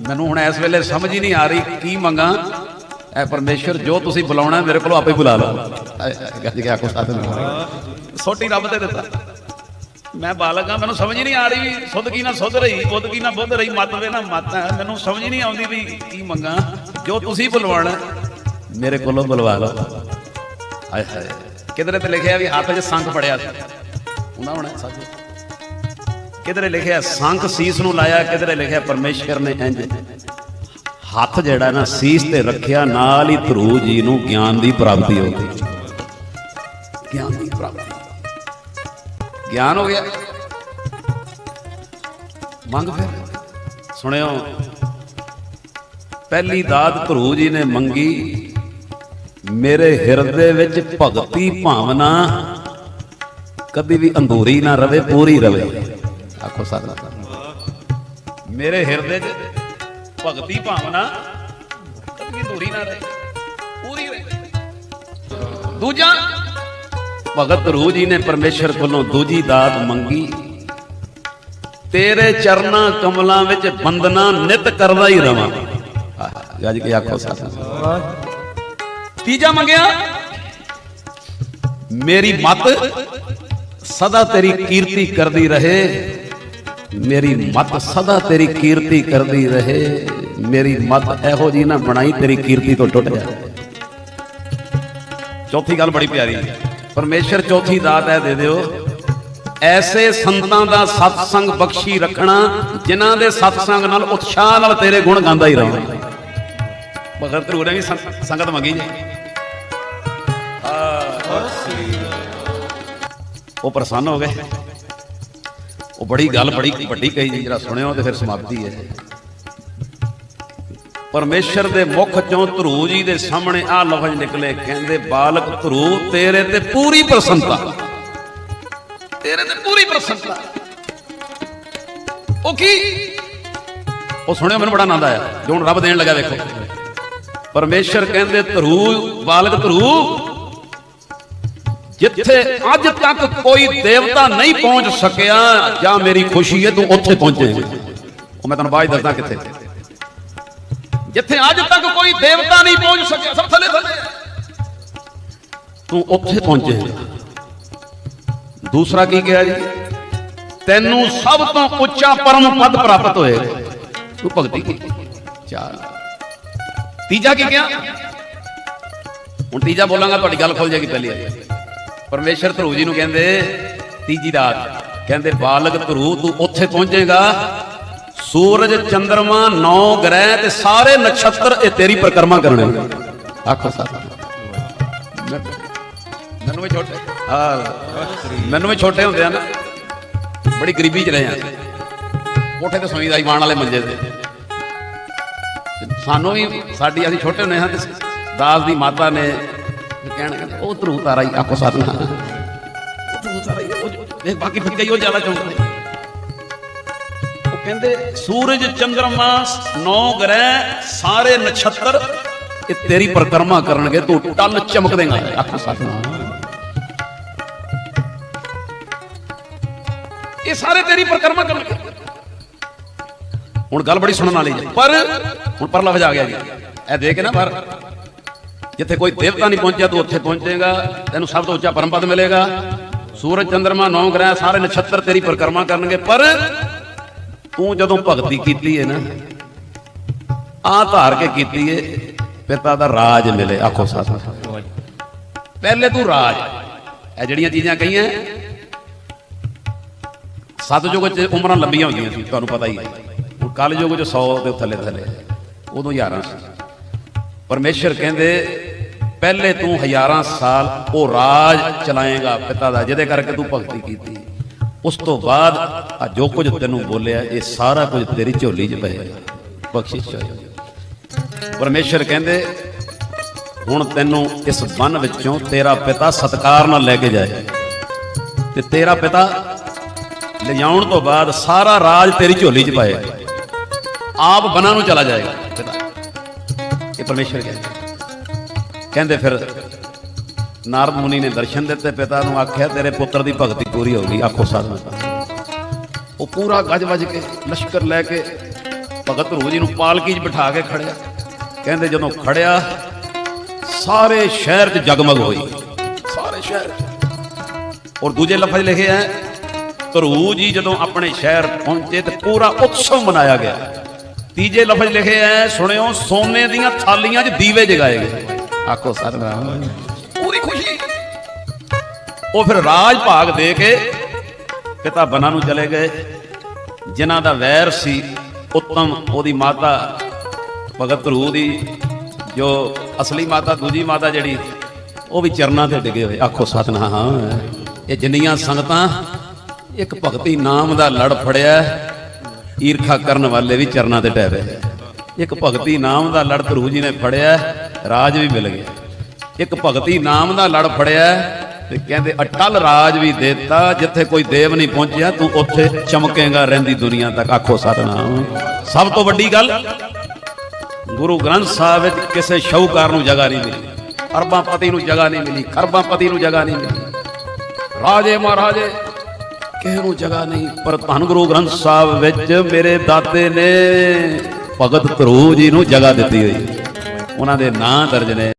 ਮੈਨੂੰ ਹੁਣ ਇਸ ਵੇਲੇ ਸਮਝ ਹੀ ਨਹੀਂ ਆ ਰਹੀ ਕੀ ਮੰਗਾ। ਐ ਪਰਮੇਸ਼ਰ ਜੋ ਤੁਸੀਂ ਬੁਲਾਉਣਾ ਮੇਰੇ ਕੋਲੋਂ ਆਪੇ ਬੁਲਾ ਲਓ। ਗੱਜ ਕੇ ਆਖੋ ਸਤਿਨਾਮ। ਸੋਟੀ ਰੱਬ ਤੇ ਦਿੱਤਾ। ਮੈਂ ਬਾਲਕ ਹਾਂ, ਮੈਨੂੰ ਸਮਝ ਹੀ ਨਹੀਂ ਆ ਰਹੀ ਵੀ ਸੁਧ ਕੀ ਨਾ ਸੁਧ ਰਹੀ, ਬੁੱਧ ਕੀ ਨਾ ਬੁੱਧ ਰਹੀ, ਮਤ ਵੇ ਨਾ ਮਤ। ਮੈਨੂੰ ਸਮਝ ਹੀ ਨਹੀਂ ਆਉਂਦੀ ਵੀ ਕੀ ਮੰਗਾ। ਜੋ ਤੁਸੀਂ ਬੁਲਵਾਉਣਾ ਮੇਰੇ ਕੋਲੋਂ ਬੁਲਵਾ ਲਓ। ਹਾਏ ਹਾਏ। ਕਿਧਰੇ ਤੇ ਲਿਖਿਆ ਵੀ ਹੱਥ 'ਚ ਸੰਖ ਫੜਿਆ ਸੀ ਉਹਨਾਂ ਹੋਣਾ ਸਾਜੇ। ਕਿਧਰੇ ਲਿਖਿਆ ਸੰਖ ਸੀਸ ਨੂੰ ਲਾਇਆ, ਕਿਧਰੇ ਲਿਖਿਆ ਪਰਮੇਸ਼ਰ ਨੇ ਇੰਜ ਹੱਥ ਜਿਹੜਾ ਨਾ ਸੀਸ ਤੇ ਰੱਖਿਆ, ਨਾਲ ਹੀ ਧਰੂ ਜੀ ਨੂੰ ਗਿਆਨ ਦੀ ਪ੍ਰਾਪਤੀ ਹੋ ਗਈ। ਗਿਆਨ ਦੀ ਪ੍ਰਾਪਤੀ, ਗਿਆਨ ਹੋ ਗਿਆ। ਮੰਗ ਫਿਰ ਸੁਣਿਓ, ਪਹਿਲੀ ਦਾਤ ਧਰੂ ਜੀ ਨੇ ਮੰਗੀ, ਮੇਰੇ ਹਿਰਦੇ ਵਿੱਚ ਭਗਤੀ ਭਾਵਨਾ ਕਦੀ ਵੀ ਅੰਧੂਰੀ ਨਾ ਰਵੇ, ਪੂਰੀ ਰਵੇ। ਆਖੋ ਸਤਿਨਾਮ। ਮੇਰੇ ਹਿਰਦੇ 'ਚ ਭਗਤੀ ਭਾਵਨਾ ਕਦੀ ਅਧੂਰੀ ਨਾ ਰਹੇ, ਪੂਰੀ ਰਹੇ। ਦੂਜਾ, ਭਗਤ ਧਰੂ ਜੀ ਨੇ ਪਰਮੇਸ਼ਰ ਕੋਲੋਂ ਦੂਜੀ ਦਾਤ ਮੰਗੀ, ਤੇਰੇ ਚਰਨਾਂ ਕਮਲਾਂ ਵਿੱਚ ਬੰਦਨਾ ਨਿਤ ਕਰਦਾ ਹੀ ਰਵਾਂ। ਗੱਜ ਕੇ ਆਖੋ ਸਤਿਨਾਮ। ਤੀਜਾ ਮੰਗਿਆ, ਮੇਰੀ ਮਤ ਸਦਾ ਤੇਰੀ ਕੀਰਤੀ ਕਰਦੀ ਰਹੇ, ਮੇਰੀ ਮਤ ਸਦਾ ਤੇਰੀ ਕੀਰਤੀ ਕਰਦੀ ਰਹੇ। ਮੇਰੀ ਮਤ ਇਹੋ ਜੀ ਨਾ ਬਣਾਈ ਤੇਰੀ ਕੀਰਤੀ ਤੋਂ ਟੁੱਟ ਜਾਏ। ਚੌਥੀ ਗੱਲ ਬੜੀ ਪਿਆਰੀ ਹੈ। ਪਰਮੇਸ਼ਰ ਚੌਥੀ ਦਾਤ ਹੈ ਦੇ ਦਿਓ, ਐਸੇ ਸੰਤਾਂ ਦਾ ਸਤਸੰਗ ਬਖਸ਼ੀ ਰੱਖਣਾ ਜਿਨ੍ਹਾਂ ਦੇ ਸਤਸੰਗ ਨਾਲ ਉਤਸ਼ਾਹ ਨਾਲ ਤੇਰੇ ਗੁਣ ਗਾਉਂਦਾ ਹੀ ਰਹਾਂ। ਭਗਤ ਧਰੂ ਨੇ ਵੀ ਸੰਗਤ ਮੰਗੀ ਜੀ। ਉਹ ਪ੍ਰਸੰਨ ਹੋ ਗਏ। ਉਹ ਬੜੀ ਗੱਲ ਬੜੀ ਵੱਡੀ ਕਹੀ ਜੀ, ਜਰਾ ਸੁਣਿਓ ਤੇ ਫਿਰ ਸਮਾਪਤੀ ਹੈ। ਪਰਮੇਸ਼ਰ ਦੇ ਮੁਖ ਚੋਂ ਧਰੂ ਜੀ ਦੇ ਸਾਹਮਣੇ ਆਹ ਲਫ਼ਜ਼ ਨਿਕਲੇ, ਕਹਿੰਦੇ ਬਾਲਕ ਧਰੂ ਤੇਰੇ ਤੇ ਪੂਰੀ ਪ੍ਰਸੰਨਤਾ, ਤੇਰੇ ਤੇ ਪੂਰੀ ਪ੍ਰਸੰਨਤਾ। ਉਹ ਕੀ? ਉਹ ਸੁਣਿਓ, ਮੈਨੂੰ ਬੜਾ ਆਨੰਦ ਆਇਆ ਜੋ ਹੁਣ ਰੱਬ ਦੇਣ ਲੱਗਾ। ਵੇਖੋ, ਪਰਮੇਸ਼ਰ ਕਹਿੰਦੇ ਧਰੂ, ਬਾਲਕ ਧਰੂ, ਜਿੱਥੇ ਅੱਜ ਤੱਕ ਕੋਈ ਦੇਵਤਾ ਨਹੀਂ ਪਹੁੰਚ ਸਕਿਆ, ਜਾਂ ਮੇਰੀ ਖੁਸ਼ੀ ਹੈ ਤੂੰ ਉੱਥੇ ਪਹੁੰਚੇ। ਉਹ ਮੈਂ ਤੁਹਾਨੂੰ ਬਾਅਦ ਦੱਸਦਾ ਕਿੱਥੇ। ਜਿੱਥੇ ਅੱਜ ਤੱਕ ਕੋਈ ਦੇਵਤਾ ਨਹੀਂ ਪਹੁੰਚ ਸਕਿਆ, ਸਭ ਥੱਲੇ ਥੱਲੇ, ਤੂੰ ਉੱਥੇ ਪਹੁੰਚੇ। ਦੂਸਰਾ ਕੀ ਕਿਹਾ ਜੀ? ਤੈਨੂੰ ਸਭ ਤੋਂ ਉੱਚਾ ਪਰਮ ਪਦ ਪ੍ਰਾਪਤ ਹੋਏਗਾ, ਤੂੰ ਭਗਤੀ ਕੀਤੀ। ਚਾਰ। ਤੀਜਾ ਕੀ ਕਿਹਾ? ਹੁਣ ਤੀਜਾ ਬੋਲਾਂਗਾ ਤੁਹਾਡੀ ਗੱਲ ਖੁੱਲ ਜਾਏਗੀ ਪਹਿਲੀ ਵਾਰੀ। ਪਰਮੇਸ਼ਰ ਧਰੂ ਜੀ ਨੂੰ ਕਹਿੰਦੇ ਤੀਜੀ ਰਾਤ, ਕਹਿੰਦੇ ਬਾਲਕ ਧਰੂ ਤੂੰ ਉੱਥੇ ਪਹੁੰਚੇਗਾ, ਸੂਰਜ ਚੰਦਰਮਾ 9 ਗ੍ਰਹਿ ਤੇ ਸਾਰੇ ਨਛੱਤਰ ਇਹ ਤੇਰੀ ਪਰਿਕਰਮਾ ਕਰਨੇ। ਆਖੋ ਮੈਨੂੰ ਵੀ ਛੋਟੇ ਮੈਨੂੰ ਵੀ ਛੋਟੇ ਹੁੰਦੇ ਆ ਨਾ, ਬੜੀ ਗਰੀਬੀ ਚ ਰਹੇ ਆ, ਕੋਠੇ ਤੇ ਸੌਂਈਦਾ ਇਮਾਨ ਵਾਲੇ ਮੰਜੇ ਤੇ। ਸਾਨੂੰ ਵੀ ਸਾਡੀ ਅਸੀਂ ਛੋਟੇ ਹੁੰਦੇ ਹਾਂ ਤੇ ਦਾਸ ਦੀ ਮਾਤਾ ਨੇ ਕਹਿਣਾ ਉਹ ਧਰੂ ਤਾਰਾ ਹੀ। ਆਖੋ ਸਤਿਨਾਮ, ਉਹ ਧਰੂ ਤਾਰਾ ਹੀ, ਬਾਕੀ ਫਿਰ ਕਈ ਉਹ ਜ਼ਿਆਦਾ ਚੌਂਕਦੇ। ਉਹ ਕਹਿੰਦੇ ਸੂਰਜ ਚੰਦਰਮਾ 9 ਗ੍ਰਹਿ ਸਾਰੇ ਨਛੱਤਰ ਇਹ ਤੇਰੀ ਪਰਿਕਰਮਾ ਕਰਨਗੇ, ਤੂੰ ਟਲ ਚਮਕ ਦੇਗਾ। ਆਖੋ ਸਤਿਨਾਮ, ਇਹ ਸਾਰੇ ਤੇਰੀ ਪਰਿਕਰਮਾ ਕਰਨਗੇ। ਹੁਣ ਗੱਲ ਬੜੀ ਸੁਣਨ ਵਾਲੀ ਹੈ, ਪਰ ਹੁਣ ਪਰਲਾ ਵਜਾ ਗਿਆ ਜੀ। ਇਹ ਦੇ ਕੇ ਨਾ ਬਾਹਰ, ਜਿੱਥੇ ਕੋਈ ਦੇਵਤਾ ਨਹੀਂ ਪਹੁੰਚਿਆ ਤੂੰ ਉੱਥੇ ਪਹੁੰਚੇਗਾ, ਤੈਨੂੰ ਸਭ ਤੋਂ ਉੱਚਾ ਪਰਮ ਪਦ ਮਿਲੇਗਾ। ਸੂਰਜ ਚੰਦਰਮਾ 9 ਗ੍ਰਹਿ ਸਾਰੇ ਨਛੱਤਰ ਤੇਰੀ ਪਰਿਕਰਮਾ ਕਰਨਗੇ, ਪਰ ਤੂੰ ਜਦੋਂ ਭਗਤੀ ਕੀਤੀ ਹੈ ਨਾ, ਆ ਧਾਰ ਕੇ ਕੀਤੀ ਹੈ, ਪਿਤਾ ਦਾ ਰਾਜ ਮਿਲੇ। ਆਖੋ ਸਤਿਨਾਮ, ਪਹਿਲੇ ਤੂੰ ਰਾਜ। ਇਹ ਜਿਹੜੀਆਂ ਚੀਜ਼ਾਂ ਕਹੀਆਂ ਸਤਜੁਗ ਚ ਉਮਰਾਂ ਲੰਬੀਆਂ ਹੁੰਦੀਆਂ ਸੀ, ਤੁਹਾਨੂੰ ਪਤਾ ਹੀ ਹੈ। ਹੁਣ ਕਲਯੁਗ ਚ 100 ਦੇ ਥੱਲੇ ਥੱਲੇ, ਉਦੋਂ 1000 ਸੀ। ਪਰਮੇਸ਼ਰ ਕਹਿੰਦੇ ਪਹਿਲੇ ਤੂੰ 1000 ਸਾਲ ਉਹ ਰਾਜ ਚਲਾਏਗਾ ਪਿਤਾ ਦਾ, ਜਿਹਦੇ ਕਰਕੇ ਤੂੰ ਭਗਤੀ ਕੀਤੀ। ਉਸ ਤੋਂ ਬਾਅਦ ਆ ਜੋ ਕੁਝ ਤੈਨੂੰ ਬੋਲਿਆ ਇਹ ਸਾਰਾ ਕੁਝ ਤੇਰੀ ਝੋਲੀ 'ਚ ਪਏਗਾ, ਬਖਸ਼ਿਸ਼ ਚਾਹੀਦੀ। ਪਰਮੇਸ਼ਰ ਕਹਿੰਦੇ ਹੁਣ ਤੈਨੂੰ ਇਸ ਵਨ ਵਿੱਚੋਂ ਤੇਰਾ ਪਿਤਾ ਸਤਿਕਾਰ ਨਾਲ ਲੈ ਕੇ ਜਾਏ, ਤੇ ਤੇਰਾ ਪਿਤਾ ਲਿਜਾਉਣ ਤੋਂ ਬਾਅਦ ਸਾਰਾ ਰਾਜ ਤੇਰੀ ਝੋਲੀ 'ਚ ਪਾਏਗਾ, ਆਪ ਵਨਾਂ ਨੂੰ ਚਲਾ ਜਾਏਗਾ ਪਿਤਾ। ਇਹ ਪਰਮੇਸ਼ਰ ਕਹਿੰਦੇ ਫਿਰ ਨਾਰਦ ਮੁਨੀ ਨੇ ਦਰਸ਼ਨ ਦਿੱਤੇ, ਪਿਤਾ ਨੂੰ ਆਖਿਆ ਤੇਰੇ ਪੁੱਤਰ ਦੀ ਭਗਤੀ ਪੂਰੀ ਹੋ ਗਈ। ਆਖੋ ਸਤਿਨਾਮ, ਉਹ ਪੂਰਾ ਗੱਜ ਵੱਜ ਕੇ ਲਸ਼ਕਰ ਲੈ ਕੇ ਭਗਤ ਧਰੂ ਜੀ ਨੂੰ ਪਾਲਕੀ 'ਚ ਬਿਠਾ ਕੇ ਖੜਿਆ। ਕਹਿੰਦੇ ਜਦੋਂ ਖੜਿਆ ਸਾਰੇ ਸ਼ਹਿਰ 'ਚ ਜਗਮਗ ਹੋਈ, ਸਾਰੇ ਸ਼ਹਿਰ। ਔਰ ਦੂਜੇ ਲਫ਼ਜ਼ ਲਿਖੇ ਹੈ ਧਰੂ ਜੀ ਜਦੋਂ ਆਪਣੇ ਸ਼ਹਿਰ ਪਹੁੰਚੇ ਤੇ ਪੂਰਾ ਉਤਸਵ ਮਨਾਇਆ ਗਿਆ। ਤੀਜੇ ਲਫ਼ਜ਼ ਲਿਖੇ ਹੈ ਸੁਣਿਓ ਸੋਨੇ ਦੀਆਂ ਥਾਲੀਆਂ 'ਚ ਦੀਵੇ ਜਗਾਏ ਗਏ। ਆਖੋ ਸਤਿਨਾਮ, ਪੂਰੀ ਖੁਸ਼ੀ। ਉਹ ਫਿਰ ਰਾਜ ਭਾਗ ਦੇ ਕੇ ਪਿਤਾ ਵਨਾਂ ਨੂੰ ਚਲੇ ਗਏ। ਜਿਨ੍ਹਾਂ ਦਾ ਵੈਰ ਸੀ ਉੱਤਮ, ਉਹਦੀ ਮਾਤਾ ਭਗਤ ਧਰੂ ਦੀ ਜੋ ਅਸਲੀ ਮਾਤਾ, ਦੂਜੀ ਮਾਤਾ ਜਿਹੜੀ, ਉਹ ਵੀ ਚਰਨਾਂ ਤੇ ਡਿੱਗੇ ਹੋਏ। ਆਖੋ ਸਤਿਨਾਮ, ਇਹ ਜਿੰਨੀਆਂ ਸੰਗਤਾਂ ਇੱਕ ਭਗਤੀ ਨਾਮ ਦਾ ਲੜ ਫੜਿਆ, ਈਰਖਾ ਕਰਨ ਵਾਲੇ ਵੀ ਚਰਨਾਂ ਤੇ ਢਹਿ ਪਏ। ਇੱਕ ਭਗਤੀ ਨਾਮ ਦਾ ਲੜ ਧਰੂ ਜੀ ਨੇ ਫੜਿਆ, ਰਾਜ ਵੀ ਮਿਲ ਗਿਆ। ਇੱਕ ਭਗਤੀ ਨਾਮ ਦਾ ਲੜ ਫੜਿਆ ਤੇ ਕਹਿੰਦੇ ਅਟਲ ਰਾਜ ਵੀ ਦੇਤਾ, ਜਿੱਥੇ ਕੋਈ ਦੇਵ ਨਹੀਂ ਪਹੁੰਚਿਆ ਤੂੰ ਉੱਥੇ ਚਮਕੇਗਾ ਰਹਿੰਦੀ ਦੁਨੀਆ ਤੱਕ। ਆਖੋ ਸਤਿਨਾਮ। ਸਭ ਤੋਂ ਵੱਡੀ ਗੱਲ, ਗੁਰੂ ਗ੍ਰੰਥ ਸਾਹਿਬ ਵਿੱਚ ਕਿਸੇ ਸ਼ਾਹੂਕਾਰ ਨੂੰ ਜਗ੍ਹਾ ਨਹੀਂ ਮਿਲੀ, ਅਰਬਾਂ ਪਤੀ ਨੂੰ ਜਗ੍ਹਾ ਨਹੀਂ ਮਿਲੀ, ਖਰਬਾਂ ਪਤੀ ਨੂੰ ਜਗ੍ਹਾ ਨਹੀਂ ਮਿਲੀ, ਰਾਜੇ ਮਹਾਰਾਜੇ ਕਿਸੇ ਨੂੰ ਜਗ੍ਹਾ ਨਹੀਂ। ਪਰ ਧੰਨ ਗੁਰੂ ਗ੍ਰੰਥ ਸਾਹਿਬ ਵਿੱਚ ਮੇਰੇ ਦਾਤੇ ਨੇ ਭਗਤ ਧਰੂ ਜੀ ਨੂੰ ਜਗ੍ਹਾ ਦਿੱਤੀ ਹੋਈ, ਉਹਨਾਂ ਦੇ ਨਾਂ ਦਰਜ ਨੇ।